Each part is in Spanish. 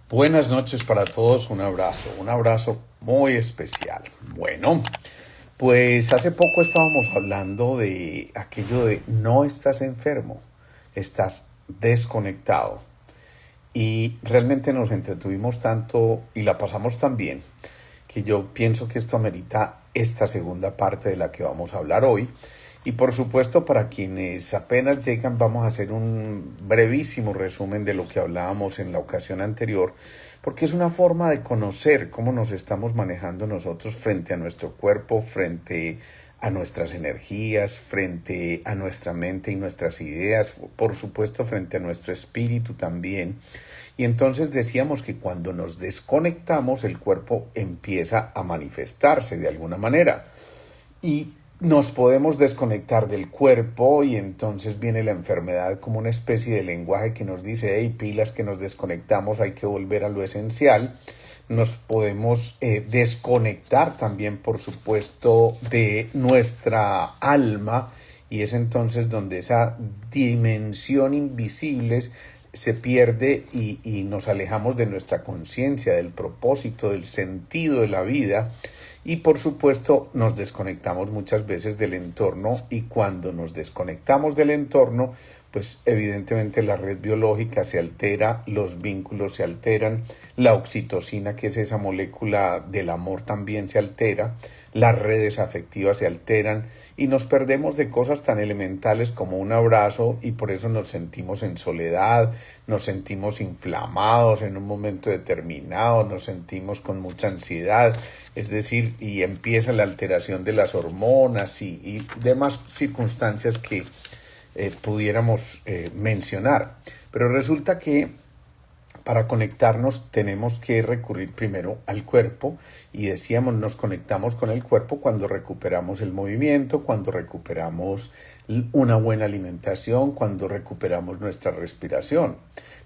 Buenas noches para todos, un abrazo muy especial. Bueno, pues hace poco estábamos hablando de aquello de no estás enfermo, estás desconectado. Y realmente nos entretuvimos tanto y la pasamos tan bien que yo pienso que esto amerita esta segunda parte de la que vamos a hablar hoy. Y por supuesto, para quienes apenas llegan, vamos a hacer un brevísimo resumen de lo que hablábamos en la ocasión anterior, porque es una forma de conocer cómo nos estamos manejando nosotros frente a nuestro cuerpo, frente a nuestras energías, frente a nuestra mente y nuestras ideas, por supuesto frente a nuestro espíritu también. Y entonces decíamos que cuando nos desconectamos, el cuerpo empieza a manifestarse de alguna manera. Y nos podemos desconectar del cuerpo y entonces viene la enfermedad como una especie de lenguaje que nos dice, hey, pilas que nos desconectamos, hay que volver a lo esencial. Nos podemos desconectar también, por supuesto, de nuestra alma y es entonces donde esa dimensión invisible se pierde y nos alejamos de nuestra conciencia, del propósito, del sentido de la vida. Y por supuesto nos desconectamos muchas veces del entorno y cuando nos desconectamos del entorno, pues evidentemente la red biológica se altera, los vínculos se alteran, la oxitocina, que es esa molécula del amor, también se altera, las redes afectivas se alteran y nos perdemos de cosas tan elementales como un abrazo y por eso nos sentimos en soledad, nos sentimos inflamados en un momento determinado, nos sentimos con mucha ansiedad, es decir, y empieza la alteración de las hormonas y demás circunstancias que pudiéramos mencionar. Pero resulta que para conectarnos tenemos que recurrir primero al cuerpo y decíamos nos conectamos con el cuerpo cuando recuperamos el movimiento, cuando recuperamos una buena alimentación, cuando recuperamos nuestra respiración.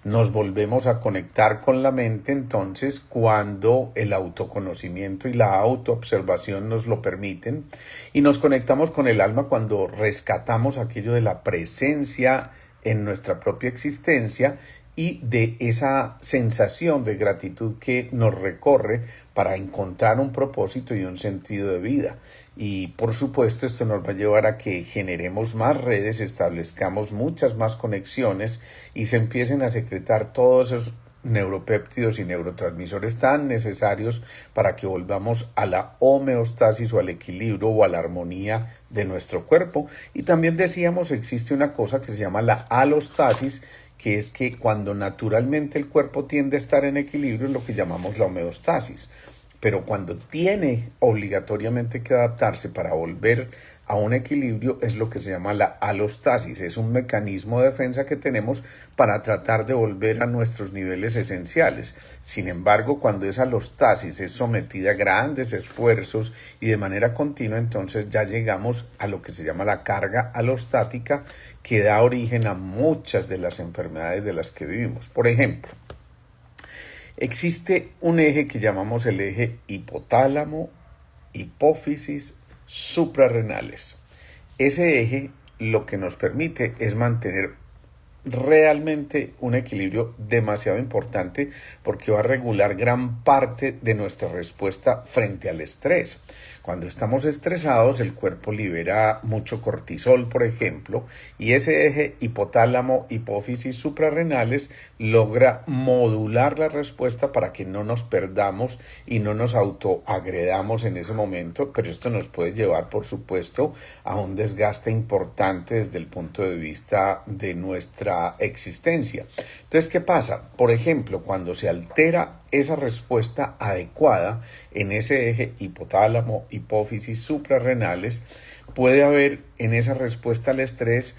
Nos volvemos a conectar con la mente entonces cuando el autoconocimiento y la autoobservación nos lo permiten y nos conectamos con el alma cuando rescatamos aquello de la presencia en nuestra propia existencia y de esa sensación de gratitud que nos recorre para encontrar un propósito y un sentido de vida. Y por supuesto esto nos va a llevar a que generemos más redes, establezcamos muchas más conexiones y se empiecen a secretar todos esos neuropéptidos y neurotransmisores tan necesarios para que volvamos a la homeostasis o al equilibrio o a la armonía de nuestro cuerpo. Y también decíamos existe una cosa que se llama la alostasis, que es que cuando naturalmente el cuerpo tiende a estar en equilibrio es lo que llamamos la homeostasis. Pero cuando tiene obligatoriamente que adaptarse para volver a un equilibrio es lo que se llama la alostasis. Es un mecanismo de defensa que tenemos para tratar de volver a nuestros niveles esenciales. Sin embargo, cuando esa alostasis es sometida a grandes esfuerzos y de manera continua, entonces ya llegamos a lo que se llama la carga alostática, que da origen a muchas de las enfermedades de las que vivimos. Por ejemplo, existe un eje que llamamos el eje hipotálamo, hipófisis, suprarrenales. Ese eje lo que nos permite es mantener realmente un equilibrio demasiado importante porque va a regular gran parte de nuestra respuesta frente al estrés. Cuando estamos estresados, el cuerpo libera mucho cortisol, por ejemplo, y ese eje hipotálamo, hipófisis, suprarrenales logra modular la respuesta para que no nos perdamos y no nos autoagredamos en ese momento, pero esto nos puede llevar, por supuesto, a un desgaste importante desde el punto de vista de nuestra existencia. Entonces, ¿qué pasa? Por ejemplo, cuando se altera esa respuesta adecuada en ese eje hipotálamo, hipófisis, suprarrenales, puede haber en esa respuesta al estrés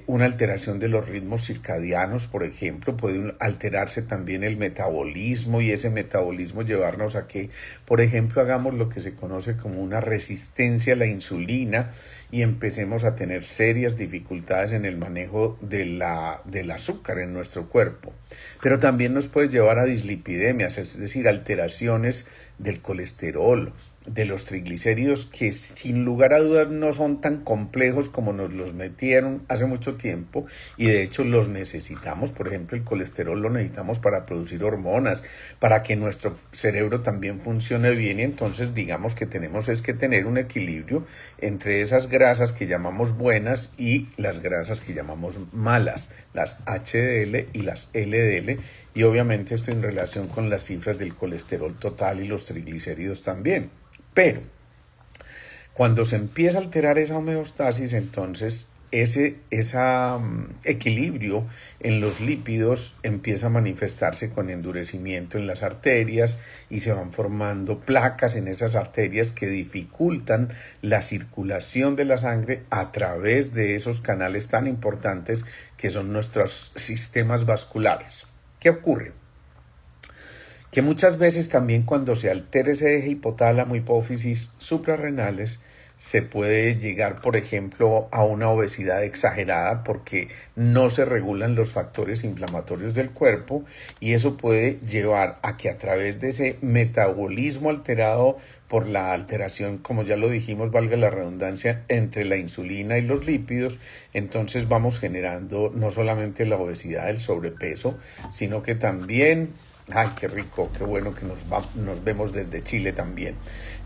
una alteración de los ritmos circadianos, por ejemplo, puede alterarse también el metabolismo y ese metabolismo llevarnos a que, por ejemplo, hagamos lo que se conoce como una resistencia a la insulina y empecemos a tener serias dificultades en el manejo del azúcar en nuestro cuerpo. Pero también nos puede llevar a dislipidemias, es decir, alteraciones del colesterol, de los triglicéridos, que sin lugar a dudas no son tan complejos como nos los metieron hace mucho tiempo, y de hecho los necesitamos. Por ejemplo, el colesterol lo necesitamos para producir hormonas, para que nuestro cerebro también funcione bien, y entonces digamos que tenemos es que tener un equilibrio entre esas grasas que llamamos buenas y las grasas que llamamos malas, las HDL y las LDL, y obviamente esto en relación con las cifras del colesterol total y los triglicéridos también. Pero cuando se empieza a alterar esa homeostasis, entonces ese equilibrio en los lípidos empieza a manifestarse con endurecimiento en las arterias, y se van formando placas en esas arterias que dificultan la circulación de la sangre a través de esos canales tan importantes que son nuestros sistemas vasculares. ¿Qué ocurre? Que muchas veces también cuando se altera ese eje hipotálamo, hipófisis, suprarrenales, se puede llegar, por ejemplo, a una obesidad exagerada porque no se regulan los factores inflamatorios del cuerpo, y eso puede llevar a que a través de ese metabolismo alterado por la alteración, como ya lo dijimos, valga la redundancia, entre la insulina y los lípidos, entonces vamos generando no solamente la obesidad, el sobrepeso, sino que también... Ay, qué rico, qué bueno que nos vemos desde Chile también.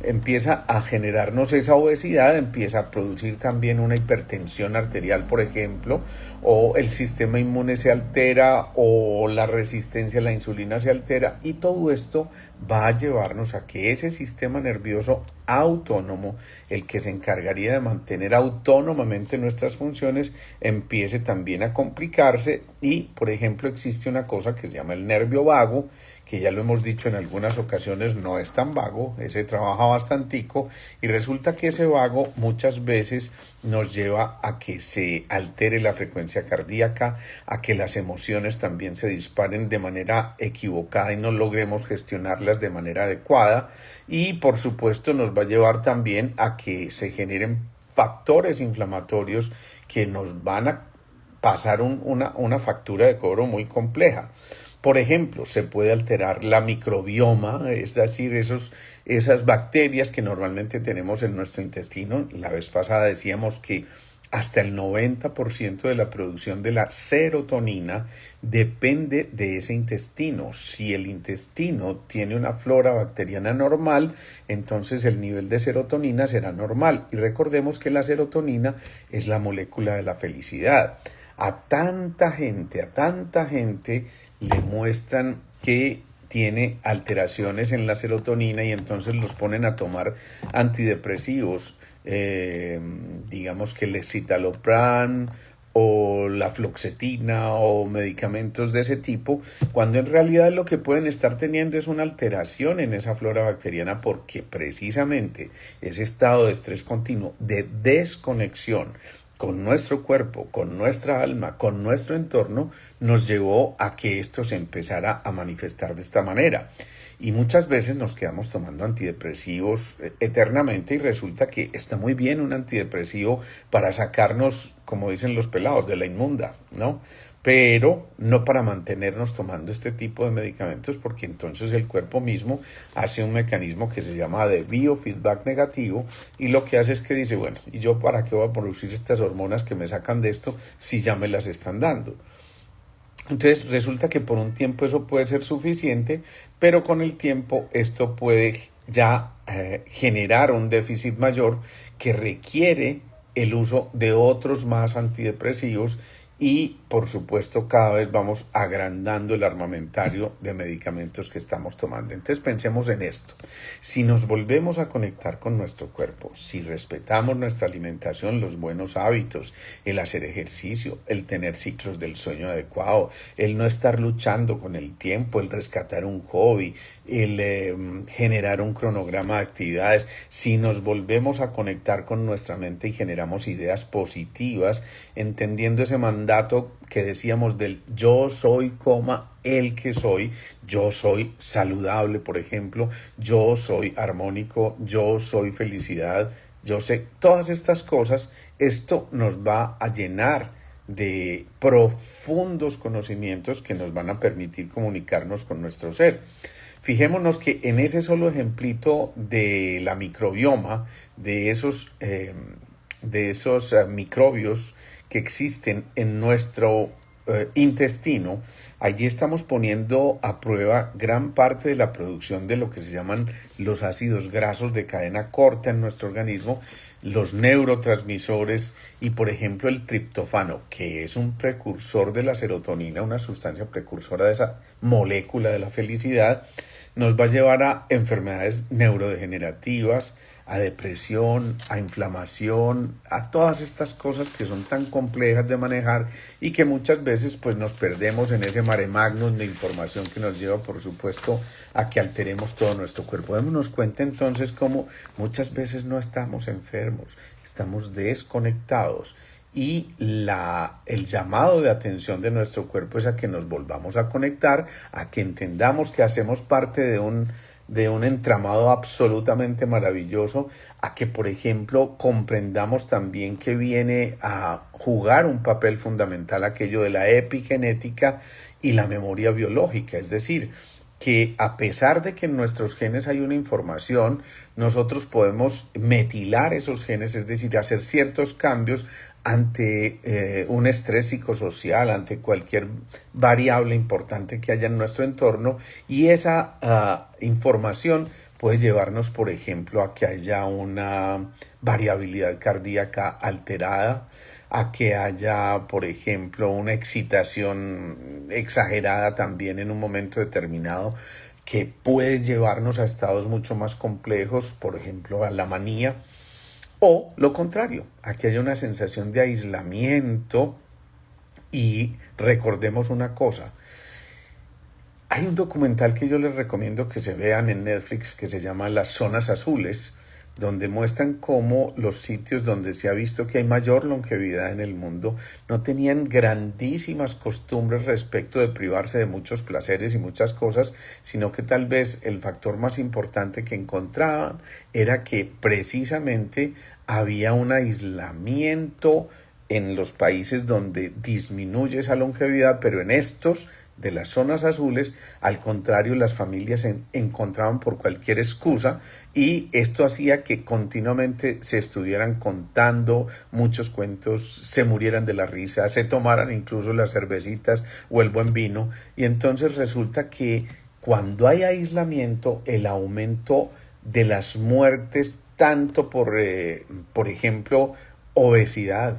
Empieza a generarnos esa obesidad, empieza a producir también una hipertensión arterial, por ejemplo, o el sistema inmune se altera, o la resistencia a la insulina se altera, y todo esto va a llevarnos a que ese sistema nervioso autónomo, el que se encargaría de mantener autónomamente nuestras funciones, empiece también a complicarse. Y, por ejemplo, existe una cosa que se llama el nervio vago, que ya lo hemos dicho en algunas ocasiones, no es tan vago, ese trabaja bastantico, y resulta que ese vago muchas veces nos lleva a que se altere la frecuencia cardíaca, a que las emociones también se disparen de manera equivocada y no logremos gestionarlas de manera adecuada, y por supuesto nos va a llevar también a que se generen factores inflamatorios que nos van a pasar una factura de cobro muy compleja. Por ejemplo, se puede alterar la microbioma, es decir, esas bacterias que normalmente tenemos en nuestro intestino. La vez pasada decíamos que hasta el 90% de la producción de la serotonina depende de ese intestino. Si el intestino tiene una flora bacteriana normal, entonces el nivel de serotonina será normal. Y recordemos que la serotonina es la molécula de la felicidad. A tanta gente le muestran que tiene alteraciones en la serotonina, y entonces los ponen a tomar antidepresivos, digamos que el escitalopram o la fluoxetina o medicamentos de ese tipo, cuando en realidad lo que pueden estar teniendo es una alteración en esa flora bacteriana, porque precisamente ese estado de estrés continuo, de desconexión con nuestro cuerpo, con nuestra alma, con nuestro entorno, nos llevó a que esto se empezara a manifestar de esta manera. Y muchas veces nos quedamos tomando antidepresivos eternamente, y resulta que está muy bien un antidepresivo para sacarnos, como dicen los pelados, de la inmunda, ¿no? Pero no para mantenernos tomando este tipo de medicamentos, porque entonces el cuerpo mismo hace un mecanismo que se llama de biofeedback negativo, y lo que hace es que dice, bueno, ¿y yo para qué voy a producir estas hormonas que me sacan de esto si ya me las están dando? Entonces resulta que por un tiempo eso puede ser suficiente, pero con el tiempo esto puede ya generar un déficit mayor que requiere el uso de otros más antidepresivos, y por supuesto cada vez vamos agrandando el armamentario de medicamentos que estamos tomando. Entonces pensemos en esto: si nos volvemos a conectar con nuestro cuerpo, si respetamos nuestra alimentación, los buenos hábitos, el hacer ejercicio, el tener ciclos del sueño adecuado, el no estar luchando con el tiempo, el rescatar un hobby, el generar un cronograma de actividades, si nos volvemos a conectar con nuestra mente y generamos ideas positivas, entendiendo ese mandato que decíamos del yo soy, el que soy, yo soy saludable, por ejemplo, yo soy armónico, yo soy felicidad, yo sé todas estas cosas, esto nos va a llenar de profundos conocimientos que nos van a permitir comunicarnos con nuestro ser. Fijémonos que en ese solo ejemplito de la microbioma, de esos microbios que existen en nuestro intestino, allí estamos poniendo a prueba gran parte de la producción de lo que se llaman los ácidos grasos de cadena corta en nuestro organismo, los neurotransmisores y, por ejemplo, el triptófano, que es un precursor de la serotonina, una sustancia precursora de esa molécula de la felicidad, nos va a llevar a enfermedades neurodegenerativas, a depresión, a inflamación, a todas estas cosas que son tan complejas de manejar y que muchas veces pues nos perdemos en ese mare magnum de información que nos lleva, por supuesto, a que alteremos todo nuestro cuerpo. Démonos cuenta entonces cómo muchas veces no estamos enfermos, estamos desconectados. Y el llamado de atención de nuestro cuerpo es a que nos volvamos a conectar, a que entendamos que hacemos parte de un entramado absolutamente maravilloso, a que, por ejemplo, comprendamos también que viene a jugar un papel fundamental aquello de la epigenética y la memoria biológica, es decir, que a pesar de que en nuestros genes hay una información, nosotros podemos metilar esos genes, es decir, hacer ciertos cambios ante un estrés psicosocial, ante cualquier variable importante que haya en nuestro entorno, y esa información puede llevarnos, por ejemplo, a que haya una variabilidad cardíaca alterada, a que haya, por ejemplo, una excitación exagerada también en un momento determinado, que puede llevarnos a estados mucho más complejos, por ejemplo, a la manía, o lo contrario, a que haya una sensación de aislamiento. Y recordemos una cosa, hay un documental que yo les recomiendo que se vean en Netflix que se llama Las Zonas Azules, donde muestran cómo los sitios donde se ha visto que hay mayor longevidad en el mundo no tenían grandísimas costumbres respecto de privarse de muchos placeres y muchas cosas, sino que tal vez el factor más importante que encontraban era que precisamente había un aislamiento en los países donde disminuye esa longevidad, pero en estos de las zonas azules, al contrario, las familias se encontraban por cualquier excusa y esto hacía que continuamente se estuvieran contando muchos cuentos, se murieran de la risa, se tomaran incluso las cervecitas o el buen vino, y entonces resulta que cuando hay aislamiento, el aumento de las muertes, tanto por ejemplo, obesidad,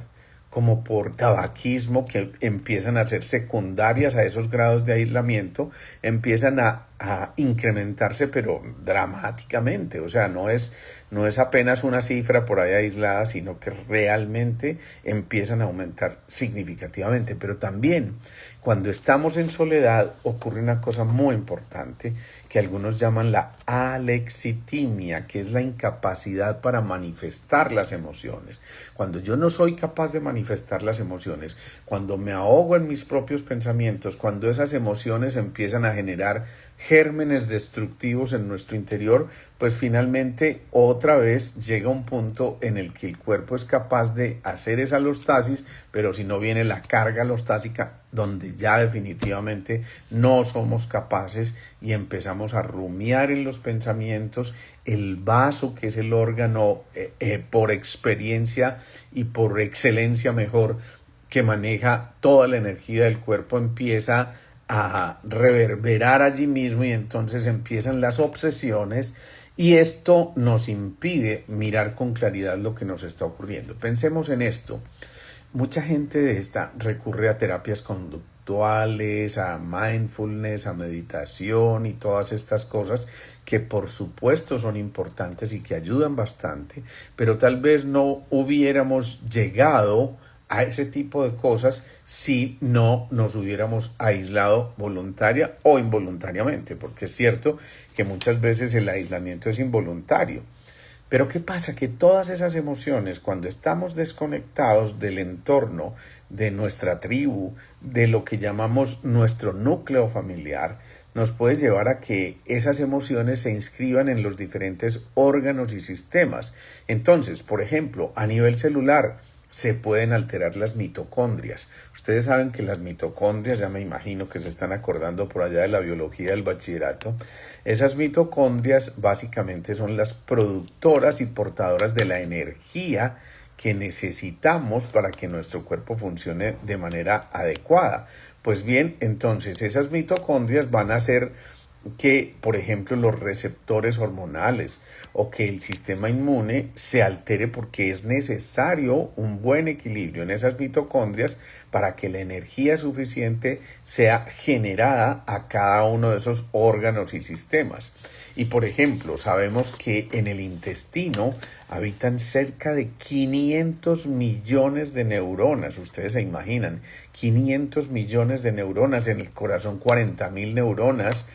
como por tabaquismo, que empiezan a ser secundarias a esos grados de aislamiento, empiezan a incrementarse, pero dramáticamente. O sea, no es apenas una cifra por ahí aislada, sino que realmente empiezan a aumentar significativamente. Pero también, cuando estamos en soledad, ocurre una cosa muy importante que algunos llaman la alexitimia, que es la incapacidad para manifestar las emociones. Cuando yo no soy capaz de manifestar las emociones, cuando me ahogo en mis propios pensamientos, cuando esas emociones empiezan a generar gérmenes destructivos en nuestro interior, pues finalmente otra vez llega un punto en el que el cuerpo es capaz de hacer esa alostasis, pero si no viene la carga alostásica, donde ya definitivamente no somos capaces y empezamos a rumiar en los pensamientos. El vaso, que es el órgano por experiencia y por excelencia mejor, que maneja toda la energía del cuerpo, empieza a reverberar allí mismo y entonces empiezan las obsesiones y esto nos impide mirar con claridad lo que nos está ocurriendo. Pensemos en esto. Mucha gente de esta recurre a terapias conductuales, a mindfulness, a meditación y todas estas cosas que por supuesto son importantes y que ayudan bastante, pero tal vez no hubiéramos llegado a ese tipo de cosas si no nos hubiéramos aislado voluntaria o involuntariamente, porque es cierto que muchas veces el aislamiento es involuntario. Pero ¿qué pasa? Que todas esas emociones, cuando estamos desconectados del entorno, de nuestra tribu, de lo que llamamos nuestro núcleo familiar, nos puede llevar a que esas emociones se inscriban en los diferentes órganos y sistemas. Entonces, por ejemplo, a nivel celular, se pueden alterar las mitocondrias. Ustedes saben que las mitocondrias, ya me imagino que se están acordando por allá de la biología del bachillerato, esas mitocondrias básicamente son las productoras y portadoras de la energía que necesitamos para que nuestro cuerpo funcione de manera adecuada. Pues bien, entonces esas mitocondrias van a hacer que, por ejemplo, los receptores hormonales o que el sistema inmune se altere porque es necesario un buen equilibrio en esas mitocondrias para que la energía suficiente sea generada a cada uno de esos órganos y sistemas. Y, por ejemplo, sabemos que en el intestino habitan cerca de 500 millones de neuronas. Ustedes se imaginan, 500 millones de neuronas, en el corazón 40.000 neuronas.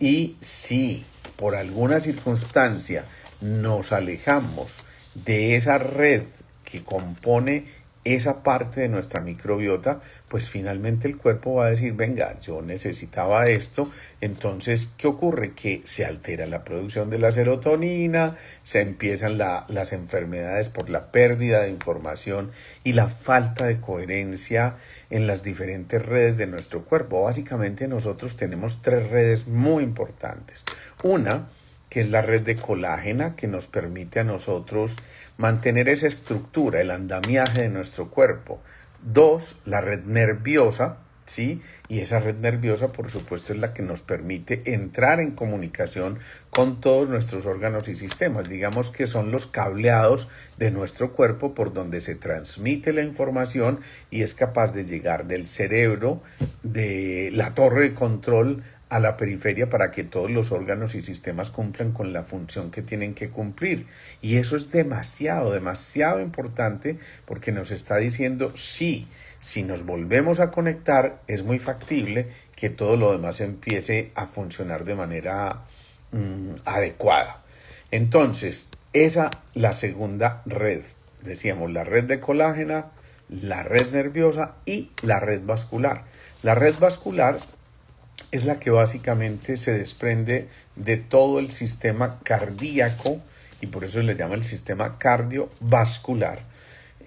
Y si por alguna circunstancia nos alejamos de esa red que compone esa parte de nuestra microbiota, pues finalmente el cuerpo va a decir, venga, yo necesitaba esto. Entonces, ¿qué ocurre? Que se altera la producción de la serotonina, se empiezan las enfermedades por la pérdida de información y la falta de coherencia en las diferentes redes de nuestro cuerpo. Básicamente nosotros tenemos 3 redes muy importantes. Una, que es la red de colágena, que nos permite a nosotros mantener esa estructura, el andamiaje de nuestro cuerpo. 2, la red nerviosa, ¿sí? Y esa red nerviosa, por supuesto, es la que nos permite entrar en comunicación con todos nuestros órganos y sistemas. Digamos que son los cableados de nuestro cuerpo por donde se transmite la información y es capaz de llegar del cerebro, de la torre de control, a la periferia para que todos los órganos y sistemas cumplan con la función que tienen que cumplir. Y eso es demasiado, demasiado importante porque nos está diciendo, sí, si nos volvemos a conectar, es muy factible que todo lo demás empiece a funcionar de manera adecuada. Entonces, esa la segunda red. Decíamos, la red de colágena, la red nerviosa y la red vascular. La red vascular es la que básicamente se desprende de todo el sistema cardíaco y por eso le llama el sistema cardiovascular.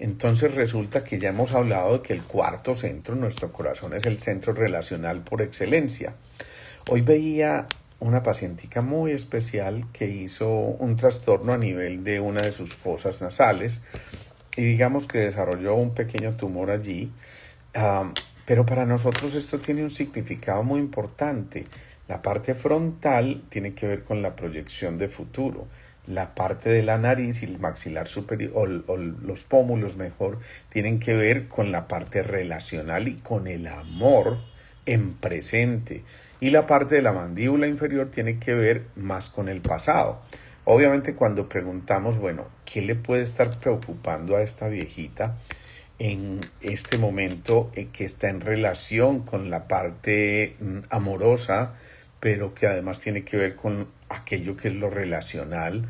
Entonces resulta que ya hemos hablado de que el cuarto centro, nuestro corazón, es el centro relacional por excelencia. Hoy veía una pacientica muy especial que hizo un trastorno a nivel de una de sus fosas nasales y digamos que desarrolló un pequeño tumor allí. Pero para nosotros esto tiene un significado muy importante. La parte frontal tiene que ver con la proyección de futuro. La parte de la nariz y el maxilar superior, o los pómulos mejor, tienen que ver con la parte relacional y con el amor en presente. Y la parte de la mandíbula inferior tiene que ver más con el pasado. Obviamente cuando preguntamos, bueno, ¿qué le puede estar preocupando a esta viejita en este momento que está en relación con la parte amorosa, pero que además tiene que ver con aquello que es lo relacional?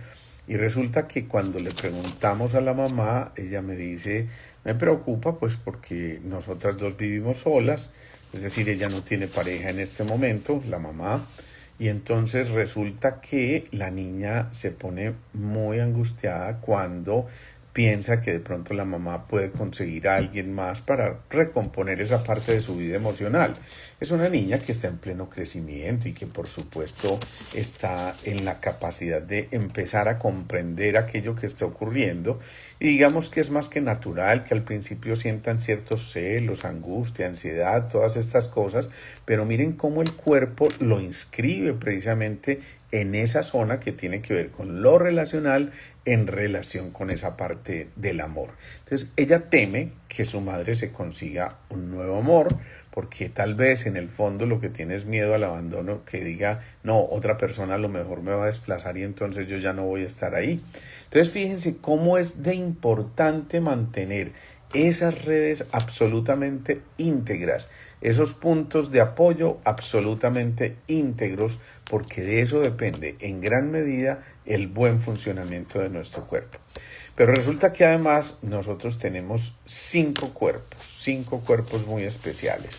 Y resulta que cuando le preguntamos a la mamá, ella me dice, me preocupa pues porque nosotras dos vivimos solas, es decir, ella no tiene pareja en este momento, la mamá, y entonces resulta que la niña se pone muy angustiada cuando piensa que de pronto la mamá puede conseguir a alguien más para recomponer esa parte de su vida emocional. Es una niña que está en pleno crecimiento y que por supuesto está en la capacidad de empezar a comprender aquello que está ocurriendo y digamos que es más que natural que al principio sientan ciertos celos, angustia, ansiedad, todas estas cosas, pero miren cómo el cuerpo lo inscribe precisamente en esa zona que tiene que ver con lo relacional en relación con esa parte del amor. Entonces ella teme que su madre se consiga un nuevo amor porque tal vez en el fondo lo que tiene es miedo al abandono, que diga, no, otra persona a lo mejor me va a desplazar y entonces yo ya no voy a estar ahí. Entonces fíjense cómo es de importante mantener esas redes absolutamente íntegras, esos puntos de apoyo absolutamente íntegros, porque de eso depende en gran medida el buen funcionamiento de nuestro cuerpo. Pero resulta que además nosotros tenemos 5 cuerpos muy especiales.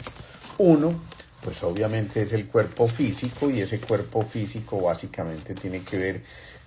Uno, pues obviamente es el cuerpo físico y ese cuerpo físico básicamente tiene que ver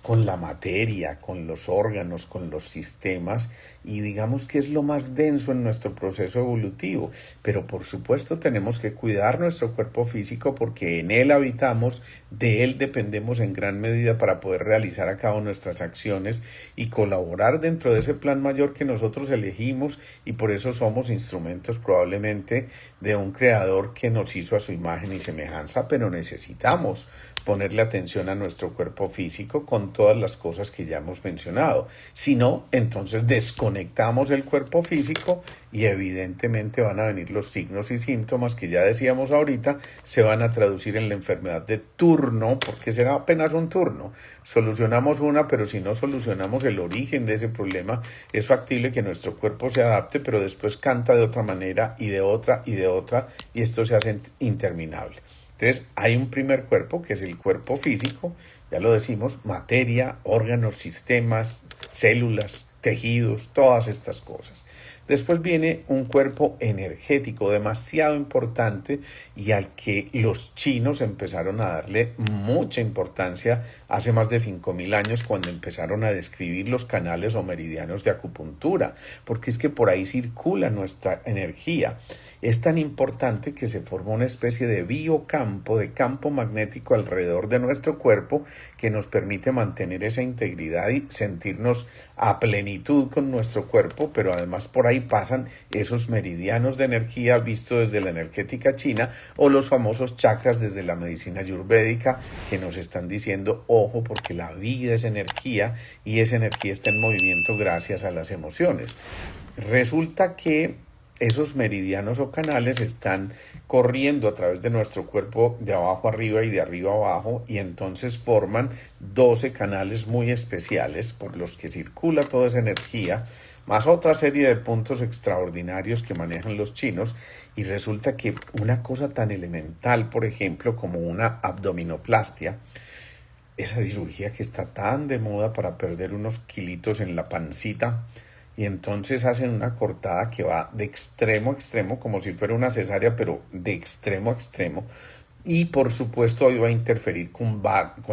con la materia, con los órganos, con los sistemas, y digamos que es lo más denso en nuestro proceso evolutivo. Pero por supuesto tenemos que cuidar nuestro cuerpo físico porque en él habitamos, de él dependemos en gran medida para poder realizar a cabo nuestras acciones y colaborar dentro de ese plan mayor que nosotros elegimos, y por eso somos instrumentos probablemente de un creador que nos hizo a su imagen y semejanza, pero necesitamos ponerle atención a nuestro cuerpo físico con todas las cosas que ya hemos mencionado. Si no, entonces desconectamos el cuerpo físico y evidentemente van a venir los signos y síntomas que ya decíamos ahorita, se van a traducir en la enfermedad de turno, porque será apenas un turno. Solucionamos una, pero si no solucionamos el origen de ese problema, es factible que nuestro cuerpo se adapte, pero después canta de otra manera y de otra y de otra, y esto se hace interminable. Entonces, hay un primer cuerpo, que es el cuerpo físico, ya lo decimos, materia, órganos, sistemas, células, tejidos, todas estas cosas. Después viene un cuerpo energético demasiado importante y al que los chinos empezaron a darle mucha importancia hace más de 5.000 años cuando empezaron a describir los canales o meridianos de acupuntura, porque es que por ahí circula nuestra energía. Es tan importante que se forma una especie de biocampo, de campo magnético alrededor de nuestro cuerpo que nos permite mantener esa integridad y sentirnos a plenitud con nuestro cuerpo, pero además por ahí pasan esos meridianos de energía visto desde la energética china o los famosos chakras desde la medicina ayurvédica que nos están diciendo, ojo, porque la vida es energía y esa energía está en movimiento gracias a las emociones. Resulta que esos meridianos o canales están corriendo a través de nuestro cuerpo de abajo arriba y de arriba abajo, y entonces forman 12 canales muy especiales por los que circula toda esa energía, más otra serie de puntos extraordinarios que manejan los chinos. Y resulta que una cosa tan elemental, por ejemplo, como una abdominoplastia, esa cirugía que está tan de moda para perder unos kilitos en la pancita, y entonces hacen una cortada que va de extremo a extremo, como si fuera una cesárea, pero de extremo a extremo. Y por supuesto hoy va a interferir con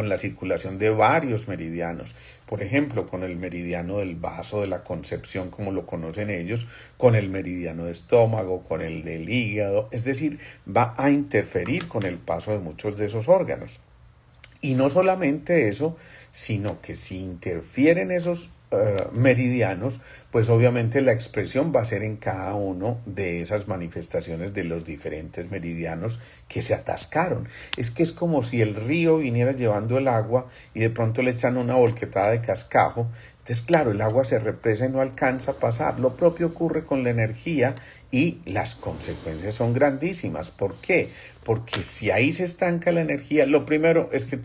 la circulación de varios meridianos. Por ejemplo, con el meridiano del vaso de la concepción, como lo conocen ellos, con el meridiano de estómago, con el del hígado. Es decir, va a interferir con el paso de muchos de esos órganos. Y no solamente eso, sino que si interfieren esos meridianos, pues obviamente la expresión va a ser en cada uno de esas manifestaciones de los diferentes meridianos que se atascaron. Es que es como si el río viniera llevando el agua y de pronto le echan una volquetada de cascajo. Entonces, claro, el agua se represa y no alcanza a pasar. Lo propio ocurre con la energía y las consecuencias son grandísimas. ¿Por qué? Porque si ahí se estanca la energía, lo primero es que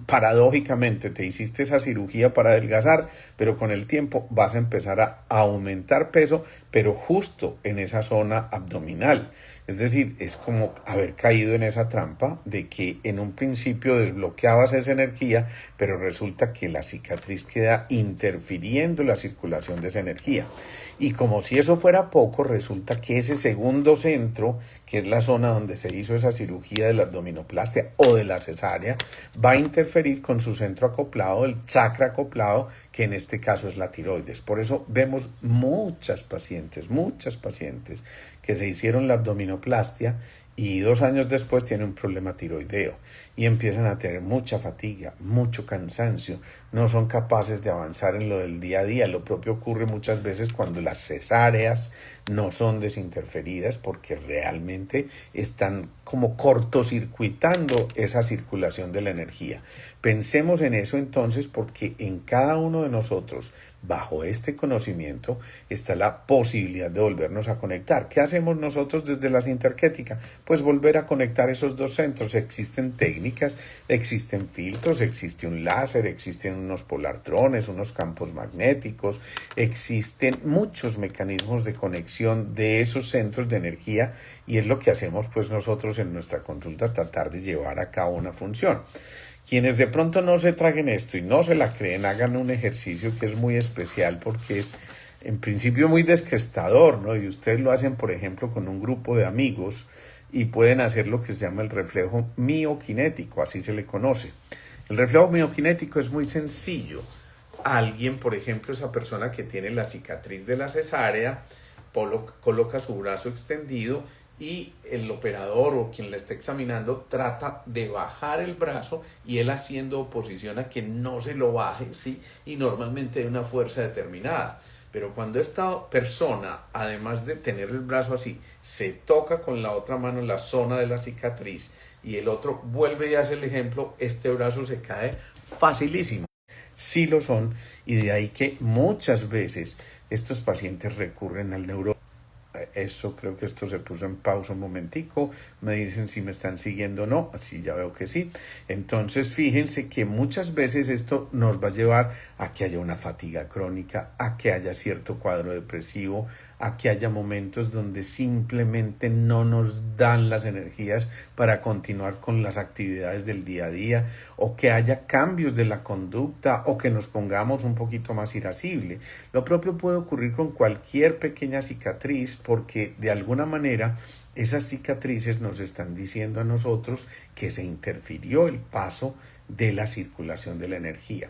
paradójicamente te hiciste esa cirugía para adelgazar, pero con el tiempo vas a empezar a aumentar peso, pero justo en esa zona abdominal. Es decir, es como haber caído en esa trampa de que en un principio desbloqueabas esa energía, pero resulta que la cicatriz queda interfiriendo la circulación de esa energía. Y como si eso fuera poco, resulta que ese segundo centro, que es la zona donde se hizo esa cirugía de la abdominoplastia o de la cesárea, va a interferir con su centro acoplado, el chakra acoplado, que en este caso es la tiroides. Por eso vemos muchas pacientes que se hicieron la abdominoplastia y 2 años después tienen un problema tiroideo y empiezan a tener mucha fatiga, mucho cansancio, no son capaces de avanzar en lo del día a día. Lo propio ocurre muchas veces cuando las cesáreas no son desinterferidas porque realmente están como cortocircuitando esa circulación de la energía. Pensemos en eso entonces, porque en cada uno de nosotros, bajo este conocimiento, está la posibilidad de volvernos a conectar. ¿Qué hacemos nosotros desde la sinterquética? Pues volver a conectar esos dos centros. Existen técnicas, existen filtros, existe un láser, existen unos polartrones, unos campos magnéticos, existen muchos mecanismos de conexión de esos centros de energía, y es lo que hacemos pues nosotros en nuestra consulta, tratar de llevar a cabo una función. Quienes de pronto no se traguen esto y no se la creen, hagan un ejercicio que es muy especial porque es en principio muy descrestador, ¿no? Y ustedes lo hacen, por ejemplo, con un grupo de amigos y pueden hacer lo que se llama el reflejo miokinético, así se le conoce. El reflejo miokinético es muy sencillo. Alguien, por ejemplo, esa persona que tiene la cicatriz de la cesárea, coloca su brazo extendido y el operador o quien la está examinando trata de bajar el brazo y él haciendo oposición a que no se lo baje, ¿sí? Y normalmente de una fuerza determinada. Pero cuando esta persona, además de tener el brazo así, se toca con la otra mano la zona de la cicatriz y el otro vuelve y hace el ejemplo, este brazo se cae facilísimo. Sí lo son, y de ahí que muchas veces estos pacientes recurren al neurólogo. Eso, creo que esto se puso en pausa un momentico, me dicen si me están siguiendo o no, así ya veo que sí. Entonces fíjense que muchas veces esto nos va a llevar a que haya una fatiga crónica, a que haya cierto cuadro depresivo, a que haya momentos donde simplemente no nos dan las energías para continuar con las actividades del día a día, o que haya cambios de la conducta, o que nos pongamos un poquito más irascible. Lo propio puede ocurrir con cualquier pequeña cicatriz, porque de alguna manera esas cicatrices nos están diciendo a nosotros que se interfirió el paso de la circulación de la energía.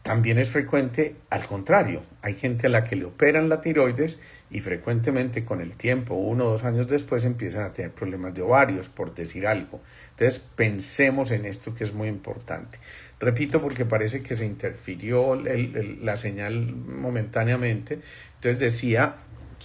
También es frecuente al contrario, hay gente a la que le operan la tiroides y frecuentemente con el tiempo, 1 o 2 años después, empiezan a tener problemas de ovarios, por decir algo. Entonces pensemos en esto, que es muy importante. Repito, porque parece que se interfirió la señal momentáneamente. Entonces decía,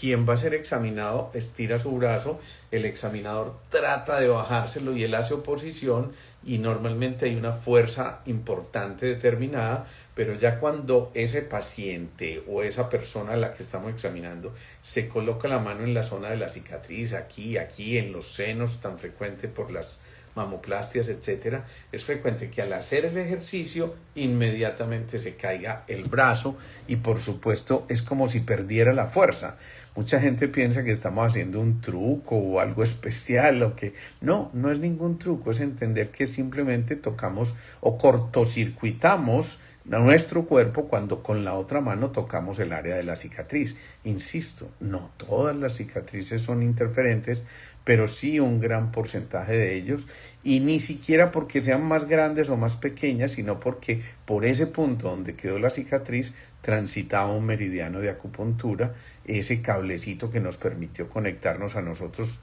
quien va a ser examinado estira su brazo, el examinador trata de bajárselo y él hace oposición y normalmente hay una fuerza importante determinada, pero ya cuando ese paciente o esa persona a la que estamos examinando se coloca la mano en la zona de la cicatriz, aquí, en los senos, tan frecuente por las mamoplastias, etcétera, es frecuente que al hacer el ejercicio inmediatamente se caiga el brazo y por supuesto es como si perdiera la fuerza. Mucha gente piensa que estamos haciendo un truco o algo especial o que no es ningún truco, es entender que simplemente tocamos o cortocircuitamos nuestro cuerpo cuando con la otra mano tocamos el área de la cicatriz. Insisto, no todas las cicatrices son interferentes, pero sí un gran porcentaje de ellos, y ni siquiera porque sean más grandes o más pequeñas, sino porque por ese punto donde quedó la cicatriz transitaba un meridiano de acupuntura, ese cablecito que nos permitió conectarnos a nosotros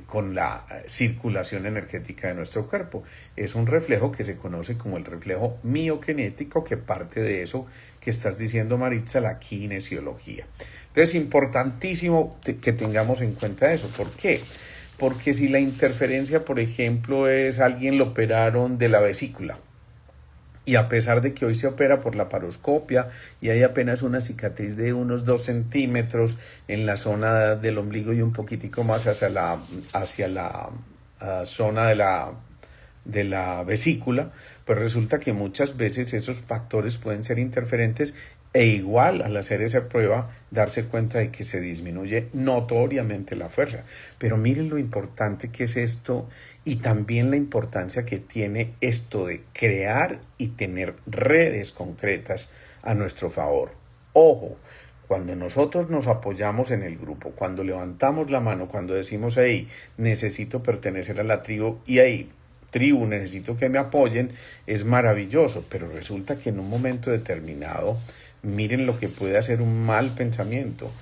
con la circulación energética de nuestro cuerpo. Es un reflejo que se conoce como el reflejo miokinético, que parte de eso que estás diciendo, Maritza, la kinesiología. Entonces, importantísimo que tengamos en cuenta eso. ¿Por qué? Porque si la interferencia, por ejemplo, es alguien lo operaron de la vesícula, y a pesar de que hoy se opera por la paroscopia y hay apenas una cicatriz de unos 2 centímetros en la zona del ombligo y un poquitico más hacia la zona de la vesícula, pues resulta que muchas veces esos factores pueden ser interferentes e igual al hacer esa prueba darse cuenta de que se disminuye notoriamente la fuerza. Pero miren lo importante que es esto y también la importancia que tiene esto de crear y tener redes concretas a nuestro favor. Ojo, cuando nosotros nos apoyamos en el grupo, cuando levantamos la mano, cuando decimos, hey, necesito pertenecer a la tribu y ahí, tribu, necesito que me apoyen, es maravilloso, pero resulta que en un momento determinado, miren lo que puede hacer un mal pensamiento.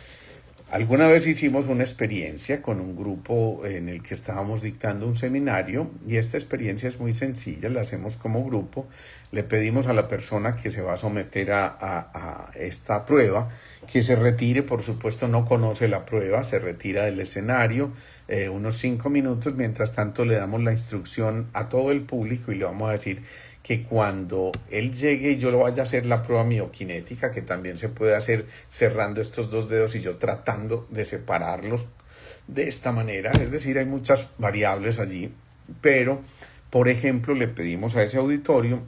Alguna vez hicimos una experiencia con un grupo en el que estábamos dictando un seminario y esta experiencia es muy sencilla, la hacemos como grupo, le pedimos a la persona que se va a someter a esta prueba que se retire, por supuesto no conoce la prueba, se retira del escenario unos 5 minutos, mientras tanto le damos la instrucción a todo el público y le vamos a decir que cuando él llegue y yo lo vaya a hacer la prueba miokinética, que también se puede hacer cerrando estos 2 dedos y yo tratando de separarlos de esta manera, es decir, hay muchas variables allí, pero por ejemplo le pedimos a ese auditorio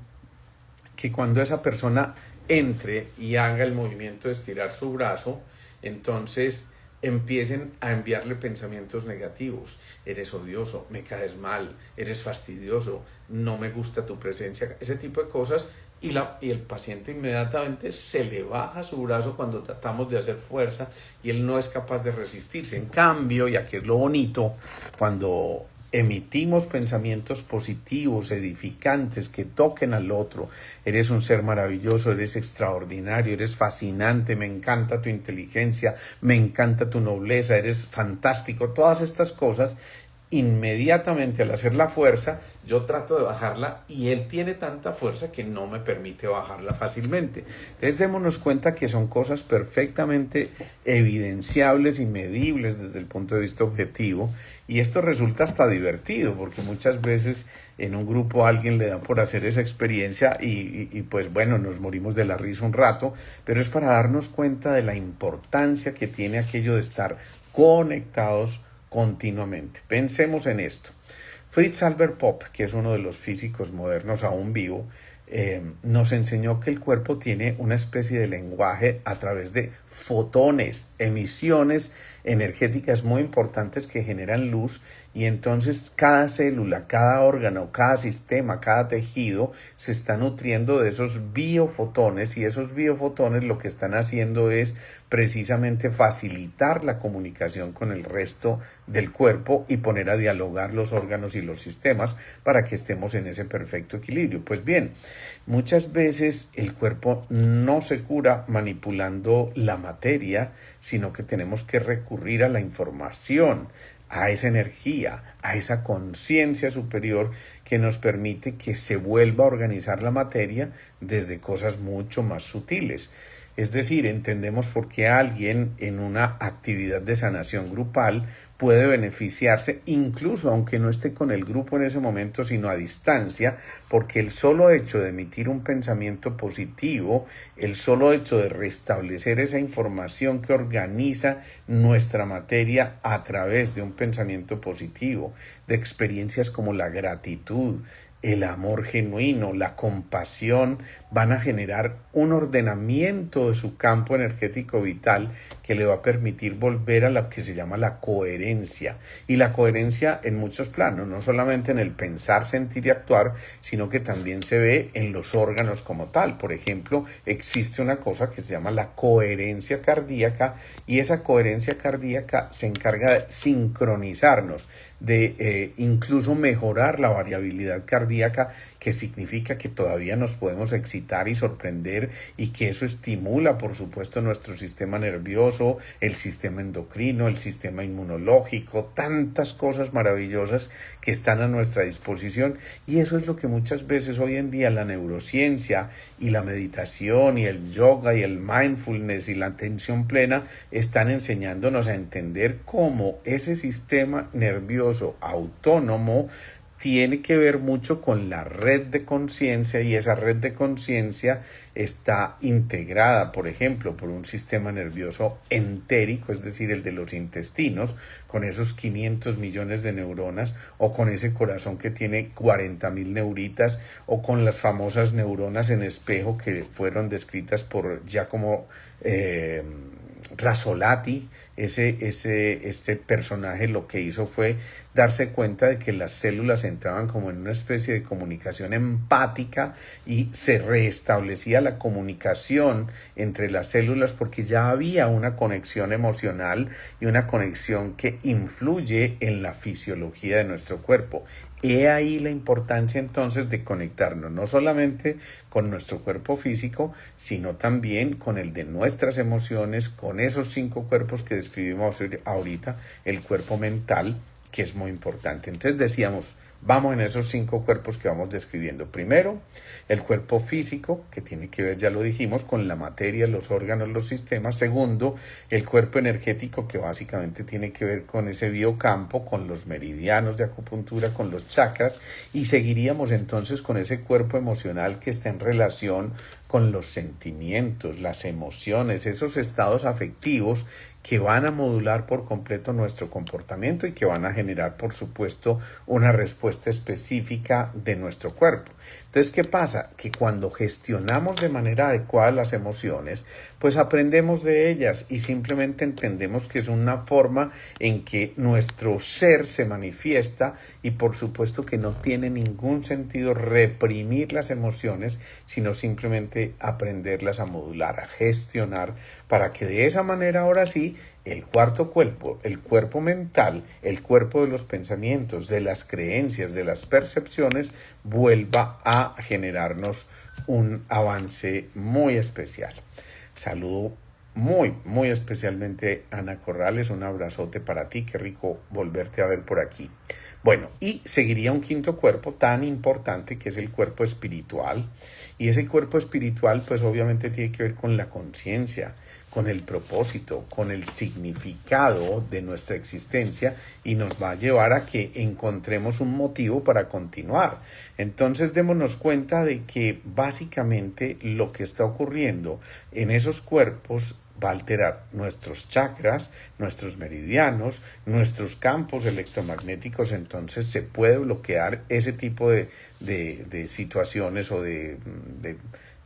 que cuando esa persona entre y haga el movimiento de estirar su brazo, entonces empiecen a enviarle pensamientos negativos. Eres odioso, me caes mal, eres fastidioso, no me gusta tu presencia, ese tipo de cosas, y el paciente inmediatamente se le baja su brazo cuando tratamos de hacer fuerza y él no es capaz de resistirse. En cambio, y aquí es lo bonito, cuando emitimos pensamientos positivos, edificantes, que toquen al otro. Eres un ser maravilloso, eres extraordinario, eres fascinante, me encanta tu inteligencia, me encanta tu nobleza, eres fantástico. Todas estas cosas, inmediatamente al hacer la fuerza, yo trato de bajarla y él tiene tanta fuerza que no me permite bajarla fácilmente. Entonces démonos cuenta que son cosas perfectamente evidenciables y medibles desde el punto de vista objetivo, y esto resulta hasta divertido porque muchas veces en un grupo a alguien le da por hacer esa experiencia y pues bueno, nos morimos de la risa un rato, pero es para darnos cuenta de la importancia que tiene aquello de estar conectados continuamente. Pensemos en esto. Fritz Albert Popp, que es uno de los físicos modernos aún vivo, nos enseñó que el cuerpo tiene una especie de lenguaje a través de fotones, emisiones energéticas muy importantes que generan luz, y entonces cada célula, cada órgano, cada sistema, cada tejido se está nutriendo de esos biofotones, y esos biofotones lo que están haciendo es precisamente facilitar la comunicación con el resto del cuerpo y poner a dialogar los órganos y los sistemas para que estemos en ese perfecto equilibrio. Pues bien, muchas veces el cuerpo no se cura manipulando la materia, sino que tenemos que recurrir a la información, a esa energía, a esa conciencia superior que nos permite que se vuelva a organizar la materia desde cosas mucho más sutiles. Es decir, entendemos por qué alguien en una actividad de sanación grupal puede beneficiarse, incluso aunque no esté con el grupo en ese momento, sino a distancia, porque el solo hecho de emitir un pensamiento positivo, el solo hecho de restablecer esa información que organiza nuestra materia a través de un pensamiento positivo, de experiencias como la gratitud, el amor genuino, la compasión, van a generar un ordenamiento de su campo energético vital que le va a permitir volver a lo que se llama la coherencia. Y la coherencia en muchos planos, no solamente en el pensar, sentir y actuar, sino que también se ve en los órganos como tal. Por ejemplo, existe una cosa que se llama la coherencia cardíaca, y esa coherencia cardíaca se encarga de sincronizarnos, de incluso mejorar la variabilidad cardíaca, que significa que todavía nos podemos excitar y sorprender, y que eso estimula, por supuesto, nuestro sistema nervioso, el sistema endocrino, el sistema inmunológico, tantas cosas maravillosas que están a nuestra disposición. Y eso es lo que muchas veces hoy en día la neurociencia y la meditación y el yoga y el mindfulness y la atención plena están enseñándonos a entender cómo ese sistema nervioso autónomo tiene que ver mucho con la red de conciencia, y esa red de conciencia está integrada, por ejemplo, por un sistema nervioso entérico, es decir, el de los intestinos, con esos 500 millones de neuronas, o con ese corazón que tiene 40.000 neuritas, o con las famosas neuronas en espejo que fueron descritas por Giacomo Rasolati. Este personaje lo que hizo fue darse cuenta de que las células entraban como en una especie de comunicación empática, y se restablecía la comunicación entre las células porque ya había una conexión emocional y una conexión que influye en la fisiología de nuestro cuerpo. He ahí la importancia entonces de conectarnos no solamente con nuestro cuerpo físico, sino también con el de nuestras emociones, con esos 5 cuerpos que describimos ahorita, el cuerpo mental, que es muy importante. Entonces decíamos, vamos en esos 5 cuerpos que vamos describiendo. Primero, el cuerpo físico, que tiene que ver, ya lo dijimos, con la materia, los órganos, los sistemas. Segundo, el cuerpo energético, que básicamente tiene que ver con ese biocampo, con los meridianos de acupuntura, con los chakras. Y seguiríamos entonces con ese cuerpo emocional, que está en relación con los sentimientos, las emociones, esos estados afectivos que van a modular por completo nuestro comportamiento y que van a generar, por supuesto, una respuesta respuesta específica de nuestro cuerpo. Entonces, ¿qué pasa? Que cuando gestionamos de manera adecuada las emociones, pues aprendemos de ellas y simplemente entendemos que es una forma en que nuestro ser se manifiesta y por supuesto que no tiene ningún sentido reprimir las emociones, sino simplemente aprenderlas a modular, a gestionar, para que de esa manera ahora sí el cuarto cuerpo, el cuerpo mental, el cuerpo de los pensamientos, de las creencias, de las percepciones, vuelva a generarnos un avance muy especial. Saludo muy especialmente a Ana Corrales, un abrazote para ti, qué rico volverte a ver por aquí. Bueno, y seguiría un quinto cuerpo tan importante que es el cuerpo espiritual. Y ese cuerpo espiritual pues obviamente tiene que ver con la conciencia, con el propósito, con el significado de nuestra existencia y nos va a llevar a que encontremos un motivo para continuar. Entonces démonos cuenta de que básicamente lo que está ocurriendo en esos cuerpos va a alterar nuestros chakras, nuestros meridianos, nuestros campos electromagnéticos, entonces se puede bloquear ese tipo de situaciones o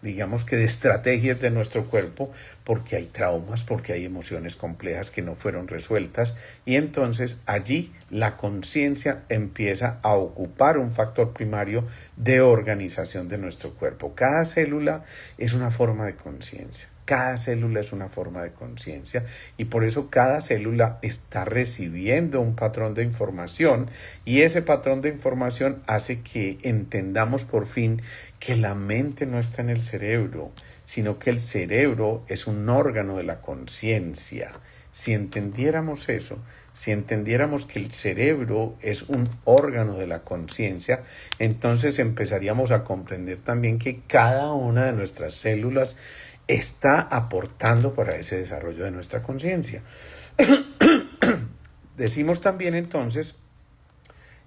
digamos que de estrategias de nuestro cuerpo, porque hay traumas, porque hay emociones complejas que no fueron resueltas y entonces allí la conciencia empieza a ocupar un factor primario de organización de nuestro cuerpo. Cada célula es una forma de conciencia. Cada célula es una forma de conciencia y por eso cada célula está recibiendo un patrón de información y ese patrón de información hace que entendamos por fin que la mente no está en el cerebro, sino que el cerebro es un órgano de la conciencia. Si entendiéramos eso, si entendiéramos que el cerebro es un órgano de la conciencia, entonces empezaríamos a comprender también que cada una de nuestras células está aportando para ese desarrollo de nuestra conciencia. Decimos también entonces,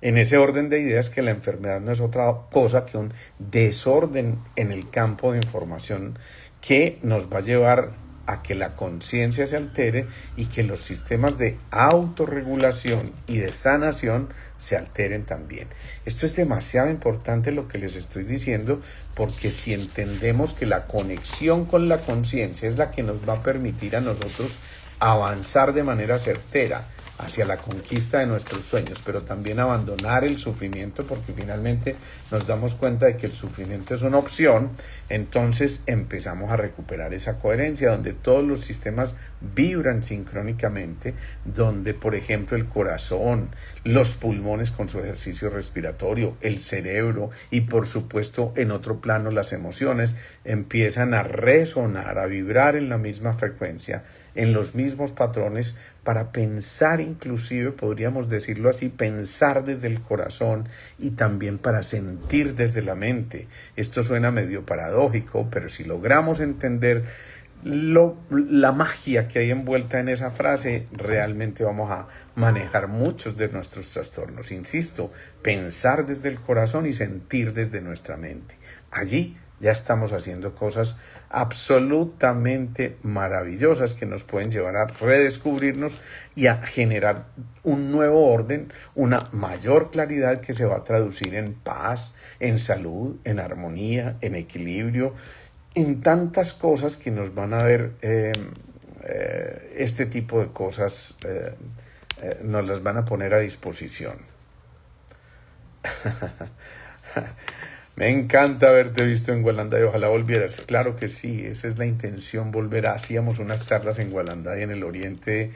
en ese orden de ideas, que la enfermedad no es otra cosa que un desorden en el campo de información que nos va a llevar a que la conciencia se altere y que los sistemas de autorregulación y de sanación se alteren también. Esto es demasiado importante lo que les estoy diciendo, porque si entendemos que la conexión con la conciencia es la que nos va a permitir a nosotros avanzar de manera certera hacia la conquista de nuestros sueños, pero también abandonar el sufrimiento, porque finalmente nos damos cuenta de que el sufrimiento es una opción, entonces empezamos a recuperar esa coherencia donde todos los sistemas vibran sincrónicamente, donde por ejemplo el corazón, los pulmones con su ejercicio respiratorio, el cerebro y por supuesto en otro plano las emociones empiezan a resonar, a vibrar en la misma frecuencia, en los mismos patrones, para pensar, inclusive podríamos decirlo así, pensar desde el corazón y también para sentir desde la mente. Esto suena medio paradójico, pero si logramos entender la magia que hay envuelta en esa frase, realmente vamos a manejar muchos de nuestros trastornos. Insisto, pensar desde el corazón y sentir desde nuestra mente. Allí ya estamos haciendo cosas absolutamente maravillosas que nos pueden llevar a redescubrirnos y a generar un nuevo orden, una mayor claridad que se va a traducir en paz, en salud, en armonía, en equilibrio, en tantas cosas que nos van a ver este tipo de cosas, nos las van a poner a disposición. Me encanta haberte visto en Gualanda y ojalá volvieras. Claro que sí, esa es la intención, volver. Hacíamos unas charlas en Gualanda y en el oriente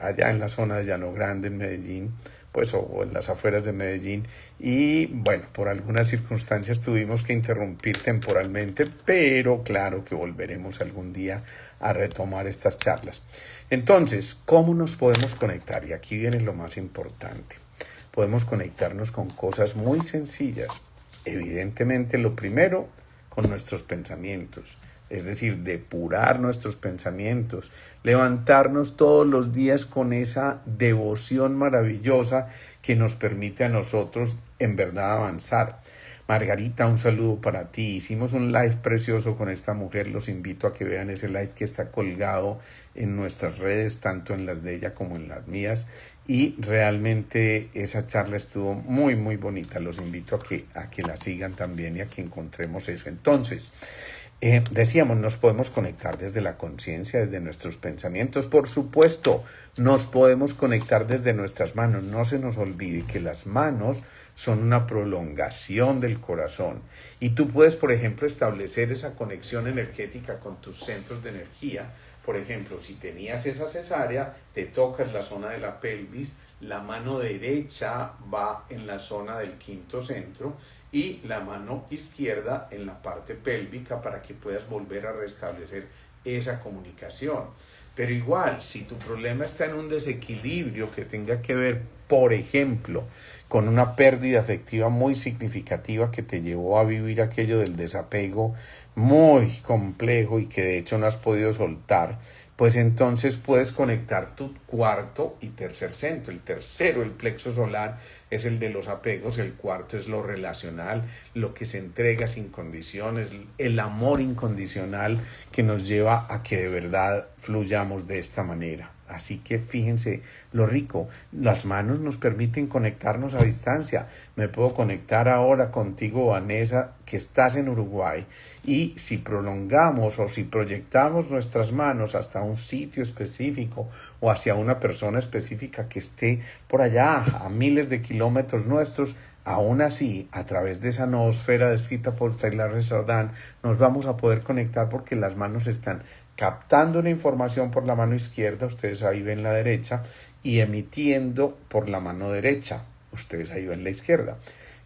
allá en la zona de Llano Grande, en Medellín, pues o en las afueras de Medellín. Y bueno, por algunas circunstancias tuvimos que interrumpir temporalmente, pero claro que volveremos algún día a retomar estas charlas. Entonces, ¿cómo nos podemos conectar? Y aquí viene lo más importante. Podemos conectarnos con cosas muy sencillas. Evidentemente, lo primero, con nuestros pensamientos, es decir, depurar nuestros pensamientos, levantarnos todos los días con esa devoción maravillosa que nos permite a nosotros en verdad avanzar. Margarita, un saludo para ti. Hicimos un live precioso con esta mujer. Los invito a que vean ese live que está colgado en nuestras redes, tanto en las de ella como en las mías. Y realmente esa charla estuvo muy, muy bonita. Los invito a que la sigan también y a que encontremos eso. Entonces, decíamos, nos podemos conectar desde la conciencia, desde nuestros pensamientos. Por supuesto, nos podemos conectar desde nuestras manos. No se nos olvide que las manos son una prolongación del corazón. Y tú puedes, por ejemplo, establecer esa conexión energética con tus centros de energía. Por ejemplo, si tenías esa cesárea, te tocas la zona de la pelvis, la mano derecha va en la zona del quinto centro y la mano izquierda en la parte pélvica para que puedas volver a restablecer esa comunicación. Pero igual, si tu problema está en un desequilibrio que tenga que ver, por ejemplo, con una pérdida afectiva muy significativa que te llevó a vivir aquello del desapego muy complejo y que de hecho no has podido soltar, pues entonces puedes conectar tu cuarto y tercer centro. El tercero, el plexo solar, es el de los apegos, el cuarto es lo relacional, lo que se entrega sin condiciones, el amor incondicional que nos lleva a que de verdad fluyamos de esta manera. Así que fíjense lo rico, las manos nos permiten conectarnos a distancia. Me puedo conectar ahora contigo, Vanessa, que estás en Uruguay, y si prolongamos o si proyectamos nuestras manos hasta un sitio específico o hacia una persona específica que esté por allá a miles de kilómetros nuestros, aún así, a través de esa noosfera descrita por Taylor Chardin, nos vamos a poder conectar porque las manos están captando una información por la mano izquierda, ustedes ahí ven la derecha, y emitiendo por la mano derecha, ustedes ahí ven la izquierda.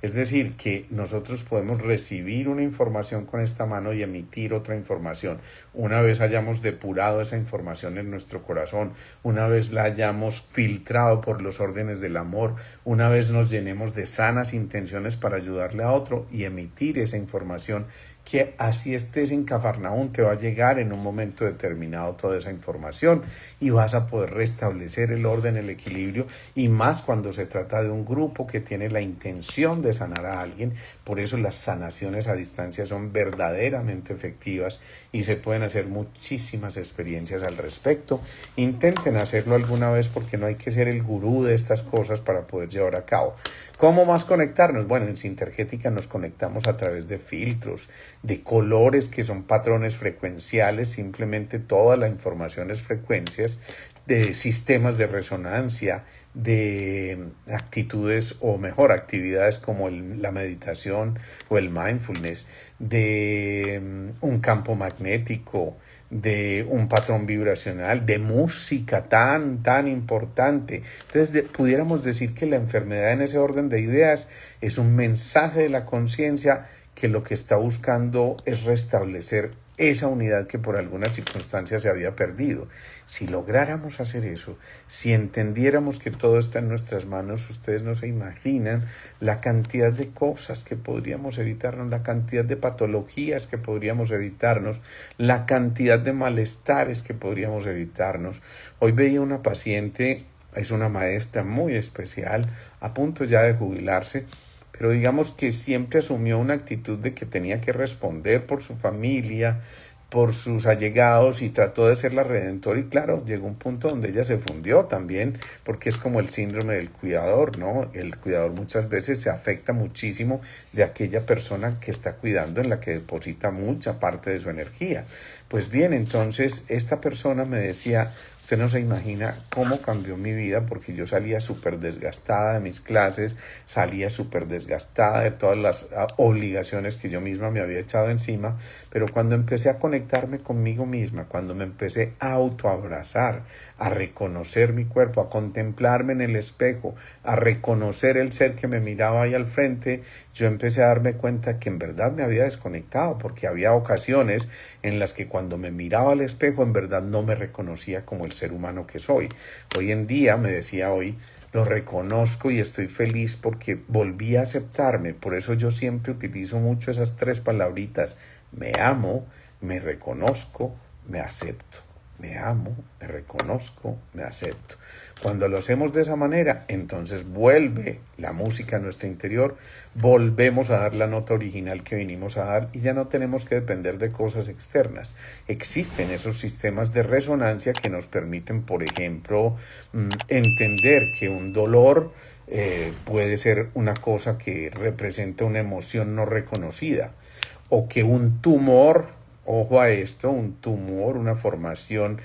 Es decir, que nosotros podemos recibir una información con esta mano y emitir otra información. Una vez hayamos depurado esa información en nuestro corazón, una vez la hayamos filtrado por los órdenes del amor, una vez nos llenemos de sanas intenciones para ayudarle a otro y emitir esa información, que así estés en Cafarnaún te va a llegar en un momento determinado toda esa información y vas a poder restablecer el orden, el equilibrio, y más cuando se trata de un grupo que tiene la intención de sanar a alguien. Por eso las sanaciones a distancia son verdaderamente efectivas y se pueden hacer muchísimas experiencias al respecto. Intenten hacerlo alguna vez porque no hay que ser el gurú de estas cosas para poder llevar a cabo. ¿Cómo más conectarnos? Bueno, en Sintergética nos conectamos a través de filtros, de colores que son patrones frecuenciales, simplemente toda la información es frecuencias, de sistemas de resonancia, de actitudes o mejor actividades como la meditación o el mindfulness, de un campo magnético, de un patrón vibracional, de música tan importante. Entonces pudiéramos decir que la enfermedad en ese orden de ideas es un mensaje de la conciencia que lo que está buscando es restablecer esa unidad que por alguna circunstancia se había perdido. Si lográramos hacer eso, si entendiéramos que todo está en nuestras manos, ustedes no se imaginan la cantidad de cosas que podríamos evitarnos, la cantidad de patologías que podríamos evitarnos, la cantidad de malestares que podríamos evitarnos. Hoy veía una paciente, es una maestra muy especial, a punto ya de jubilarse, pero digamos que siempre asumió una actitud de que tenía que responder por su familia, por sus allegados, y trató de ser la redentora, y claro, llegó un punto donde ella se fundió también, porque es como el síndrome del cuidador, ¿no? El cuidador muchas veces se afecta muchísimo de aquella persona que está cuidando, en la que deposita mucha parte de su energía. Pues bien, entonces esta persona me decía, usted no se imagina cómo cambió mi vida, porque yo salía súper desgastada de mis clases, salía súper desgastada de todas las obligaciones que yo misma me había echado encima, pero cuando empecé a conectarme conmigo misma, cuando me empecé a autoabrazar, a reconocer mi cuerpo, a contemplarme en el espejo, a reconocer el ser que me miraba ahí al frente, yo empecé a darme cuenta que en verdad me había desconectado, porque había ocasiones en las que cuando me miraba al espejo en verdad no me reconocía como el ser humano que soy. Hoy en día, me decía hoy, lo reconozco y estoy feliz porque volví a aceptarme. Por eso yo siempre utilizo mucho esas tres palabritas: me amo, me reconozco, me acepto. me amo, me reconozco, me acepto. Cuando lo hacemos de esa manera, entonces vuelve la música a nuestro interior, volvemos a dar la nota original que vinimos a dar y ya no tenemos que depender de cosas externas. Existen esos sistemas de resonancia que nos permiten, por ejemplo, entender que un dolor puede ser una cosa que representa una emoción no reconocida, o que un tumor, ojo a esto, un tumor, una formación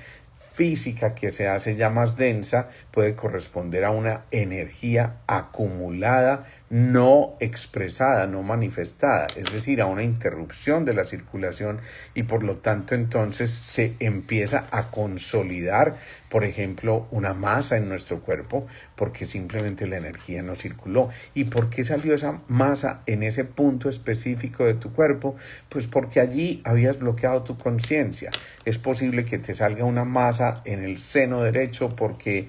física que se hace ya más densa, puede corresponder a una energía acumulada, no expresada, no manifestada, es decir, a una interrupción de la circulación, y por lo tanto entonces se empieza a consolidar, por ejemplo, una masa en nuestro cuerpo, porque simplemente la energía no circuló. ¿Y por qué salió esa masa en ese punto específico de tu cuerpo? Pues porque allí habías bloqueado tu conciencia. Es posible que te salga una masa en el seno derecho porque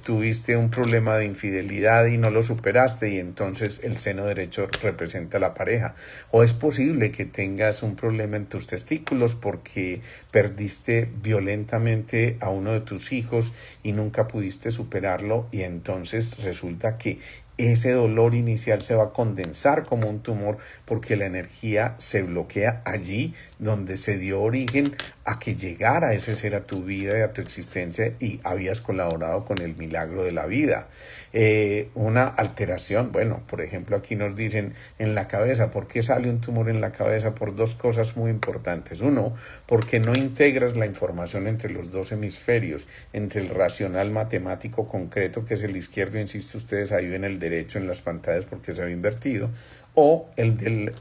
tuviste un problema de infidelidad y no lo superaste, y entonces el seno derecho representa a la pareja. O es posible que tengas un problema en tus testículos porque perdiste violentamente a uno de tus hijos y nunca pudiste superarlo, y entonces resulta que ese dolor inicial se va a condensar como un tumor porque la energía se bloquea allí donde se dio origen a que llegara ese ser a tu vida y a tu existencia, y habías colaborado con el milagro de la vida. Una alteración, bueno, por ejemplo, aquí nos dicen en la cabeza. ¿Por qué sale un tumor en la cabeza? Por dos cosas muy importantes. Uno, porque no integras la información entre los dos hemisferios, entre el racional matemático concreto, que es el izquierdo, insisto, ustedes ahí ven el derecho en las pantallas porque se ha invertido, o el del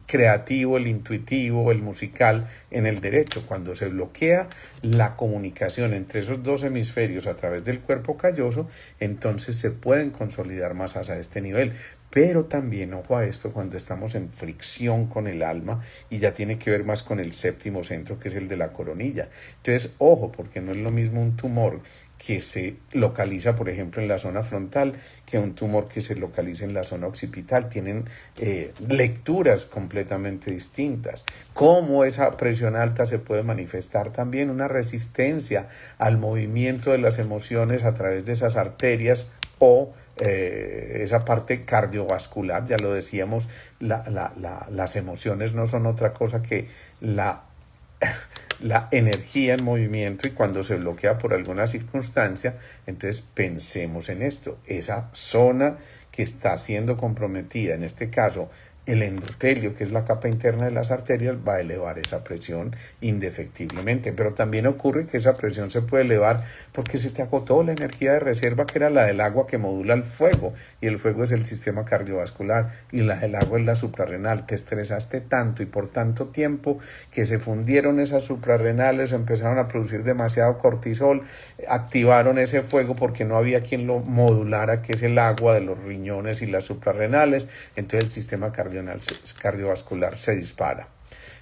creativo, el intuitivo, el musical en el derecho. Cuando se bloquea la comunicación entre esos dos hemisferios a través del cuerpo calloso, entonces se pueden consolidar masas a este nivel. Pero también, ojo a esto, cuando estamos en fricción con el alma, y ya tiene que ver más con el séptimo centro, que es el de la coronilla. Entonces, ojo, porque no es lo mismo un tumor que se localiza, por ejemplo, en la zona frontal, que un tumor que se localiza en la zona occipital. Tienen lecturas completamente distintas. ¿Cómo esa presión alta se puede manifestar? También una resistencia al movimiento de las emociones a través de esas arterias, o esa parte cardiovascular. Ya lo decíamos, las emociones no son otra cosa que la energía en movimiento, y cuando se bloquea por alguna circunstancia, entonces pensemos en esto, esa zona que está siendo comprometida, en este caso el endotelio, que es la capa interna de las arterias, va a elevar esa presión indefectiblemente. Pero también ocurre que esa presión se puede elevar porque se te agotó la energía de reserva, que era la del agua, que modula el fuego, y el fuego es el sistema cardiovascular, y la del agua es la suprarrenal. Te estresaste tanto y por tanto tiempo que se fundieron esas suprarrenales, empezaron a producir demasiado cortisol, activaron ese fuego porque no había quien lo modulara, que es el agua de los riñones y las suprarrenales. Entonces el sistema cardiovascular se dispara.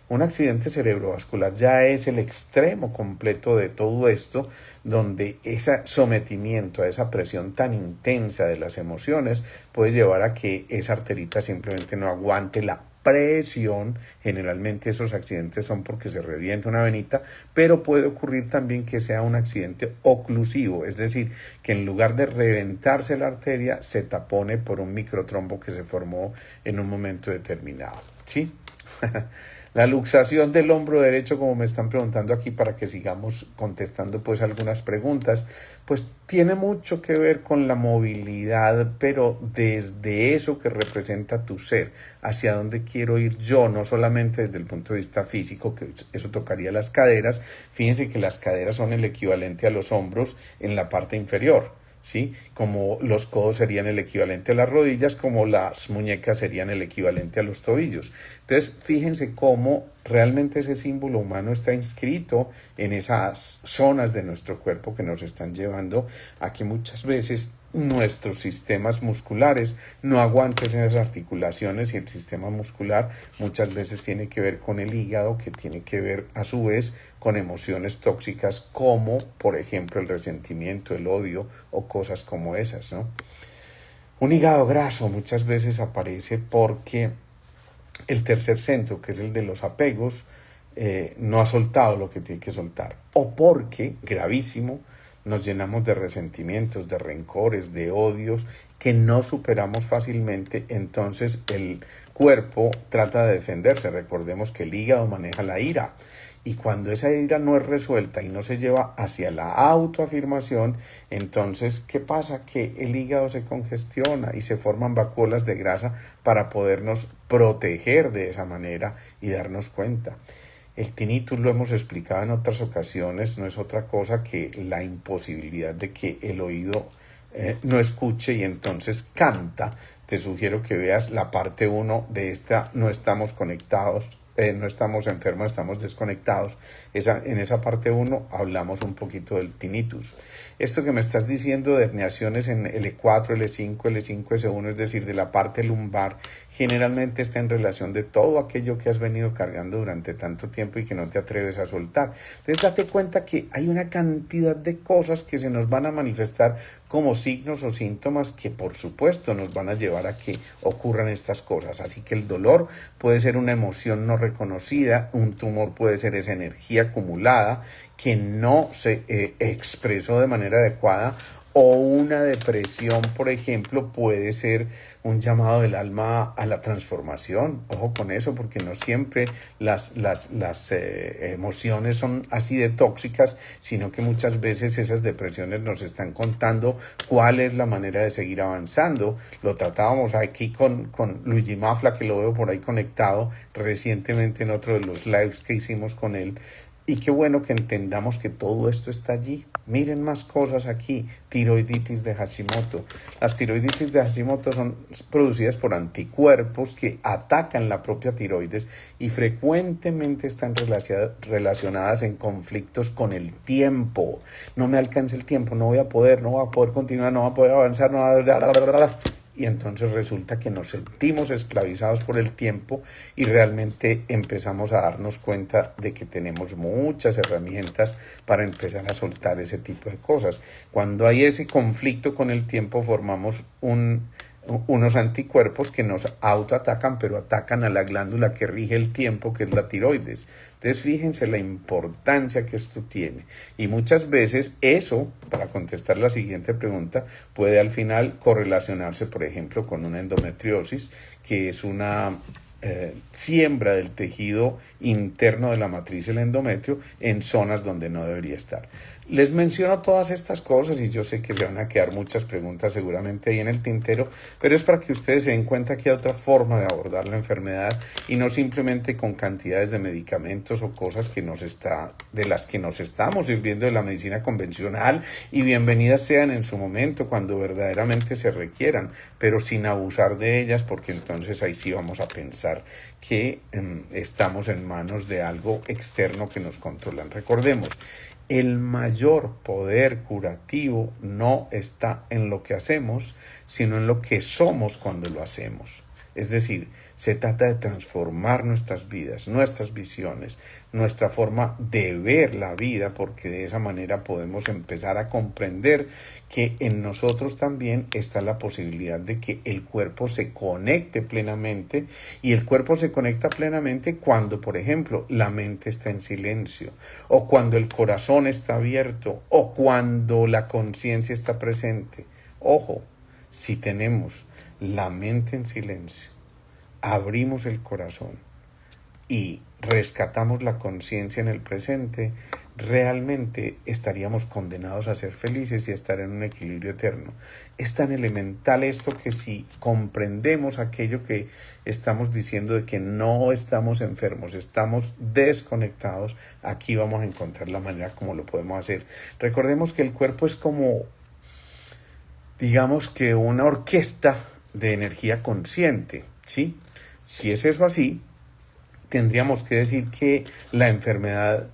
Un accidente cerebrovascular ya es el extremo completo de todo esto, donde ese sometimiento a esa presión tan intensa de las emociones puede llevar a que esa arterita simplemente no aguante la presión. Generalmente esos accidentes son porque se revienta una venita, pero puede ocurrir también que sea un accidente oclusivo, es decir, que en lugar de reventarse la arteria, se tapone por un microtrombo que se formó en un momento determinado. ¿Sí? La luxación del hombro derecho, como me están preguntando aquí para que sigamos contestando pues algunas preguntas, pues tiene mucho que ver con la movilidad, pero desde eso que representa tu ser, hacia dónde quiero ir yo, no solamente desde el punto de vista físico, que eso tocaría las caderas. Fíjense que las caderas son el equivalente a los hombros en la parte inferior, ¿sí? Como los codos serían el equivalente a las rodillas, como las muñecas serían el equivalente a los tobillos. Entonces, fíjense cómo realmente ese símbolo humano está inscrito en esas zonas de nuestro cuerpo que nos están llevando a que muchas veces nuestros sistemas musculares no aguanten esas articulaciones, y el sistema muscular muchas veces tiene que ver con el hígado, que tiene que ver a su vez con emociones tóxicas como por ejemplo el resentimiento, el odio o cosas como esas, ¿no? Un hígado graso muchas veces aparece porque el tercer centro, que es el de los apegos, no ha soltado lo que tiene que soltar, o porque, gravísimo, nos llenamos de resentimientos, de rencores, de odios que no superamos fácilmente, entonces el cuerpo trata de defenderse. Recordemos que el hígado maneja la ira. Y cuando esa ira no es resuelta y no se lleva hacia la autoafirmación, entonces, ¿qué pasa? Que el hígado se congestiona y se forman vacuolas de grasa para podernos proteger de esa manera y darnos cuenta. El tinnitus, lo hemos explicado en otras ocasiones, no es otra cosa que la imposibilidad de que el oído no escuche y entonces canta. Te sugiero que veas la parte 1 de esta No estamos conectados, no estamos enfermos, estamos desconectados. En esa parte 1 hablamos un poquito del tinnitus. Esto que me estás diciendo de herniaciones en L4, L5, L5, S1, es decir, de la parte lumbar, generalmente está en relación de todo aquello que has venido cargando durante tanto tiempo y que no te atreves a soltar. Entonces date cuenta que hay una cantidad de cosas que se nos van a manifestar como signos o síntomas que por supuesto nos van a llevar a que ocurran estas cosas. Así que el dolor puede ser una emoción no reconocida, un tumor puede ser esa energía acumulada que no se expresó de manera adecuada, o una depresión, por ejemplo, puede ser un llamado del alma a la transformación. Ojo con eso, porque no siempre las emociones son así de tóxicas, sino que muchas veces esas depresiones nos están contando cuál es la manera de seguir avanzando. Lo tratábamos aquí con Luigi Mafla, que lo veo por ahí conectado recientemente en otro de los lives que hicimos con él. Y qué bueno que entendamos que todo esto está allí. Miren más cosas aquí. Tiroiditis de Hashimoto. Las tiroiditis de Hashimoto son producidas por anticuerpos que atacan la propia tiroides y frecuentemente están relacionadas en conflictos con el tiempo. No me alcanza el tiempo, no voy a poder continuar, no voy a poder avanzar, no voy a... Y entonces resulta que nos sentimos esclavizados por el tiempo y realmente empezamos a darnos cuenta de que tenemos muchas herramientas para empezar a soltar ese tipo de cosas. Cuando hay ese conflicto con el tiempo, formamos unos anticuerpos que nos autoatacan, pero atacan a la glándula que rige el tiempo, que es la tiroides. Entonces fíjense la importancia que esto tiene. Y muchas veces eso, para contestar la siguiente pregunta, puede al final correlacionarse, por ejemplo, con una endometriosis, que es una siembra del tejido interno de la matriz del endometrio en zonas donde no debería estar. Les menciono todas estas cosas y yo sé que se van a quedar muchas preguntas seguramente ahí en el tintero, pero es para que ustedes se den cuenta que hay otra forma de abordar la enfermedad y no simplemente con cantidades de medicamentos o cosas de las que nos estamos sirviendo de la medicina convencional, y bienvenidas sean en su momento cuando verdaderamente se requieran, pero sin abusar de ellas, porque entonces ahí sí vamos a pensar que estamos en manos de algo externo que nos controlan. Recordemos, el mayor poder curativo no está en lo que hacemos, sino en lo que somos cuando lo hacemos. Es decir, se trata de transformar nuestras vidas, nuestras visiones, nuestra forma de ver la vida, porque de esa manera podemos empezar a comprender que en nosotros también está la posibilidad de que el cuerpo se conecte plenamente, y el cuerpo se conecta plenamente cuando, por ejemplo, la mente está en silencio, o cuando el corazón está abierto, o cuando la conciencia está presente. Ojo, si tenemos la mente en silencio, abrimos el corazón y rescatamos la conciencia en el presente, realmente estaríamos condenados a ser felices y a estar en un equilibrio eterno. Es tan elemental esto que si comprendemos aquello que estamos diciendo de que no estamos enfermos, estamos desconectados, aquí vamos a encontrar la manera como lo podemos hacer. Recordemos que el cuerpo es como, digamos que una orquesta de energía consciente, ¿sí? Si es eso así, tendríamos que decir que la enfermedad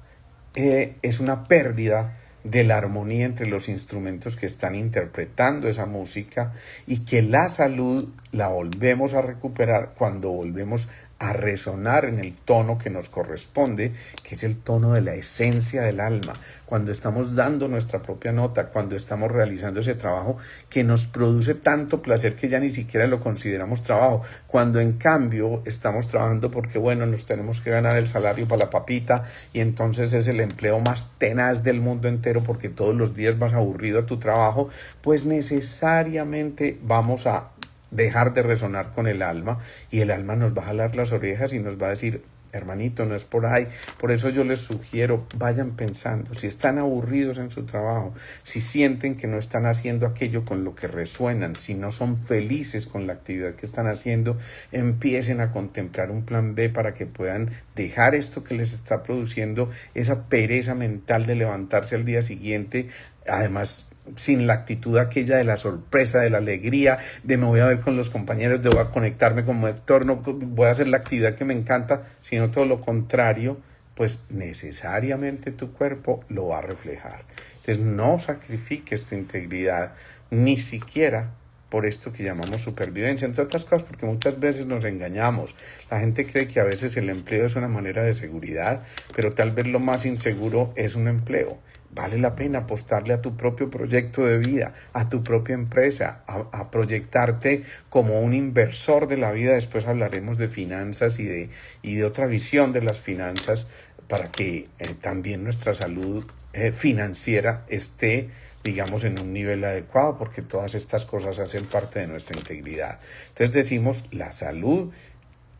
es una pérdida de la armonía entre los instrumentos que están interpretando esa música, y que la salud la volvemos a recuperar cuando volvemos a resonar en el tono que nos corresponde, que es el tono de la esencia del alma, cuando estamos dando nuestra propia nota, cuando estamos realizando ese trabajo que nos produce tanto placer que ya ni siquiera lo consideramos trabajo, cuando en cambio estamos trabajando porque, bueno, nos tenemos que ganar el salario para la papita, y entonces es el empleo más tenaz del mundo entero porque todos los días vas aburrido a tu trabajo, pues necesariamente vamos a dejar de resonar con el alma, y el alma nos va a jalar las orejas y nos va a decir: hermanito, no es por ahí. Por eso yo les sugiero, vayan pensando, si están aburridos en su trabajo, si sienten que no están haciendo aquello con lo que resuenan, si no son felices con la actividad que están haciendo, empiecen a contemplar un plan B para que puedan dejar esto que les está produciendo esa pereza mental de levantarse al día siguiente, además sin la actitud aquella de la sorpresa, de la alegría, de me voy a ver con los compañeros, de voy a conectarme como actor, no voy a hacer la actividad que me encanta, sino todo lo contrario, pues necesariamente tu cuerpo lo va a reflejar. Entonces no sacrifiques tu integridad, ni siquiera por esto que llamamos supervivencia, entre otras cosas porque muchas veces nos engañamos. La gente cree que a veces el empleo es una manera de seguridad, pero tal vez lo más inseguro es un empleo. Vale la pena apostarle a tu propio proyecto de vida, a tu propia empresa, a proyectarte como un inversor de la vida. Después hablaremos de finanzas y de otra visión de las finanzas, para que también nuestra salud financiera esté, digamos, en un nivel adecuado, porque todas estas cosas hacen parte de nuestra integridad. Entonces decimos, la salud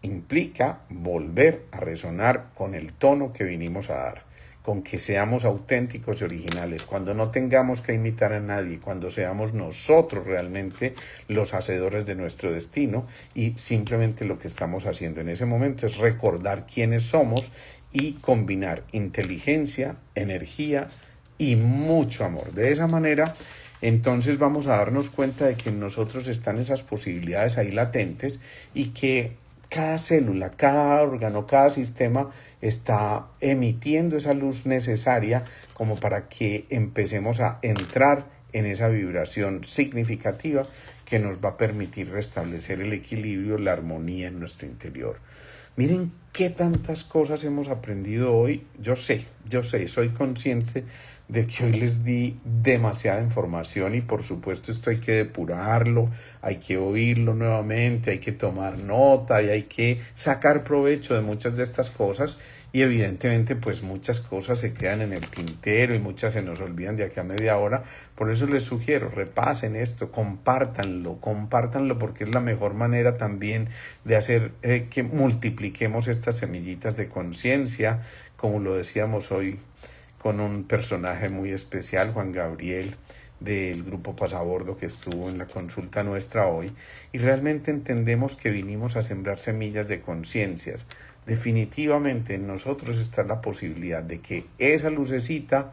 implica volver a resonar con el tono que vinimos a dar, con que seamos auténticos y originales, cuando no tengamos que imitar a nadie, cuando seamos nosotros realmente los hacedores de nuestro destino, y simplemente lo que estamos haciendo en ese momento es recordar quiénes somos y combinar inteligencia, energía y mucho amor. De esa manera, entonces vamos a darnos cuenta de que en nosotros están esas posibilidades ahí latentes, y que cada célula, cada órgano, cada sistema está emitiendo esa luz necesaria como para que empecemos a entrar en esa vibración significativa que nos va a permitir restablecer el equilibrio, la armonía en nuestro interior. Miren qué tantas cosas hemos aprendido hoy. Yo sé, soy consciente de que hoy les di demasiada información, y por supuesto esto hay que depurarlo, hay que oírlo nuevamente, hay que tomar nota y hay que sacar provecho de muchas de estas cosas, y evidentemente pues muchas cosas se quedan en el tintero y muchas se nos olvidan de aquí a media hora. Por eso les sugiero, repasen esto, compártanlo porque es la mejor manera también de hacer que multipliquemos estas semillitas de conciencia, como lo decíamos hoy con un personaje muy especial, Juan Gabriel, del grupo Pasabordo, que estuvo en la consulta nuestra hoy, y realmente entendemos que vinimos a sembrar semillas de conciencias. Definitivamente en nosotros está la posibilidad de que esa lucecita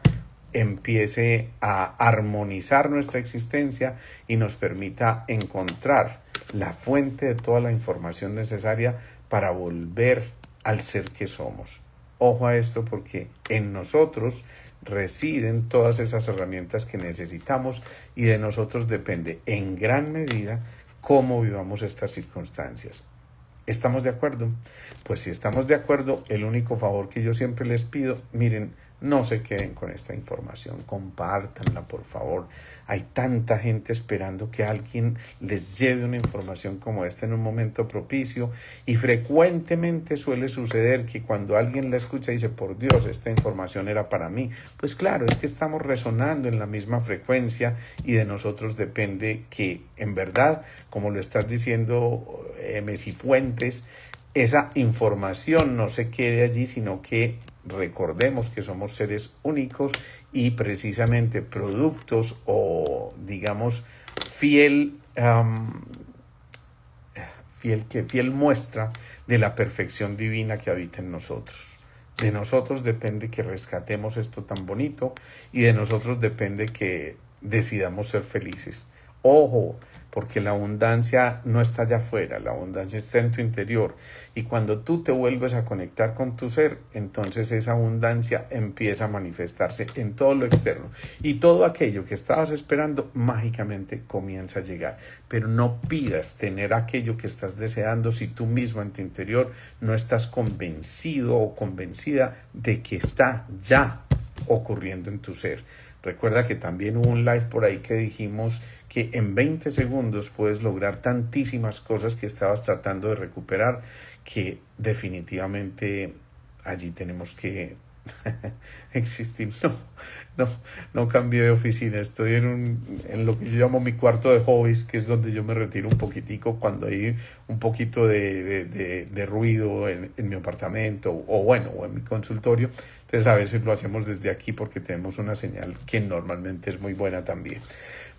empiece a armonizar nuestra existencia y nos permita encontrar la fuente de toda la información necesaria para volver al ser que somos. Ojo a esto, porque en nosotros residen todas esas herramientas que necesitamos, y de nosotros depende en gran medida cómo vivamos estas circunstancias. ¿Estamos de acuerdo? Pues si estamos de acuerdo, el único favor que yo siempre les pido, miren, no se queden con esta información, compártanla por favor. Hay tanta gente esperando que alguien les lleve una información como esta en un momento propicio, y frecuentemente suele suceder que cuando alguien la escucha dice: por Dios, esta información era para mí. Pues claro, es que estamos resonando en la misma frecuencia, y de nosotros depende que en verdad, como lo estás diciendo Messi Fuentes, esa información no se quede allí, sino que recordemos que somos seres únicos y precisamente productos, o digamos fiel muestra de la perfección divina que habita en nosotros. De nosotros depende que rescatemos esto tan bonito, y de nosotros depende que decidamos ser felices. Ojo, porque la abundancia no está allá afuera, la abundancia está en tu interior. Y cuando tú te vuelves a conectar con tu ser, entonces esa abundancia empieza a manifestarse en todo lo externo. Y todo aquello que estabas esperando mágicamente comienza a llegar. Pero no pidas tener aquello que estás deseando si tú mismo en tu interior no estás convencido o convencida de que está ya ocurriendo en tu ser. Recuerda que también hubo un live por ahí que dijimos que en 20 segundos puedes lograr tantísimas cosas que estabas tratando de recuperar, que definitivamente allí tenemos que existir. No cambié de oficina, estoy en lo que yo llamo mi cuarto de hobbies, que es donde yo me retiro un poquitico cuando hay un poquito de ruido en mi apartamento o en mi consultorio. Entonces a veces lo hacemos desde aquí porque tenemos una señal que normalmente es muy buena también.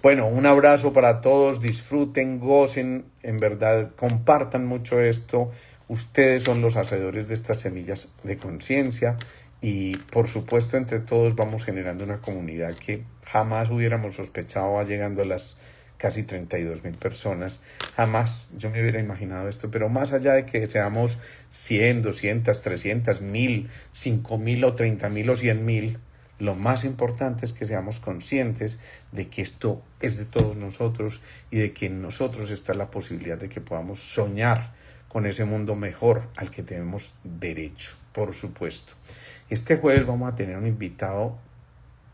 Bueno, un abrazo para todos, disfruten, gocen, en verdad, compartan mucho esto. Ustedes son los hacedores de estas semillas de conciencia y por supuesto entre todos vamos generando una comunidad que jamás hubiéramos sospechado va llegando a las casi 32,000 personas. Jamás yo me hubiera imaginado esto, pero más allá de que seamos 100, 200, 300, 1000, 5000 o 30,000 o 100,000, lo más importante es que seamos conscientes de que esto es de todos nosotros y de que en nosotros está la posibilidad de que podamos soñar con ese mundo mejor al que tenemos derecho, por supuesto. Este jueves vamos a tener un invitado,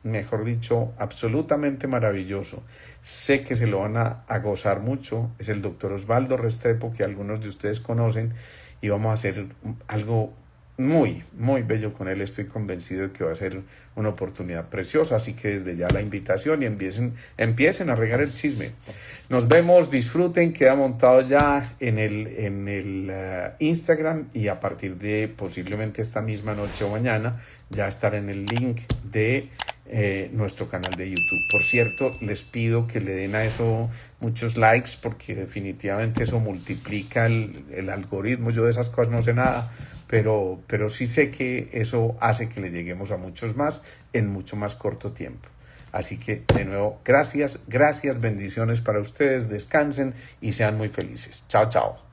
mejor dicho, absolutamente maravilloso. Sé que se lo van a gozar mucho. Es el doctor Osvaldo Restrepo, que algunos de ustedes conocen, y vamos a hacer algo muy, muy bello con él. Estoy convencido de que va a ser una oportunidad preciosa, así que desde ya la invitación y empiecen a regar el chisme. Nos vemos, disfruten, queda montado ya en el Instagram y a partir de posiblemente esta misma noche o mañana ya estará en el link de nuestro canal de YouTube. Por cierto, les pido que le den a eso muchos likes porque definitivamente eso multiplica el algoritmo. Yo de esas cosas no sé nada, pero sí sé que eso hace que le lleguemos a muchos más en mucho más corto tiempo. Así que, de nuevo, gracias, bendiciones para ustedes, descansen y sean muy felices. Chao, chao.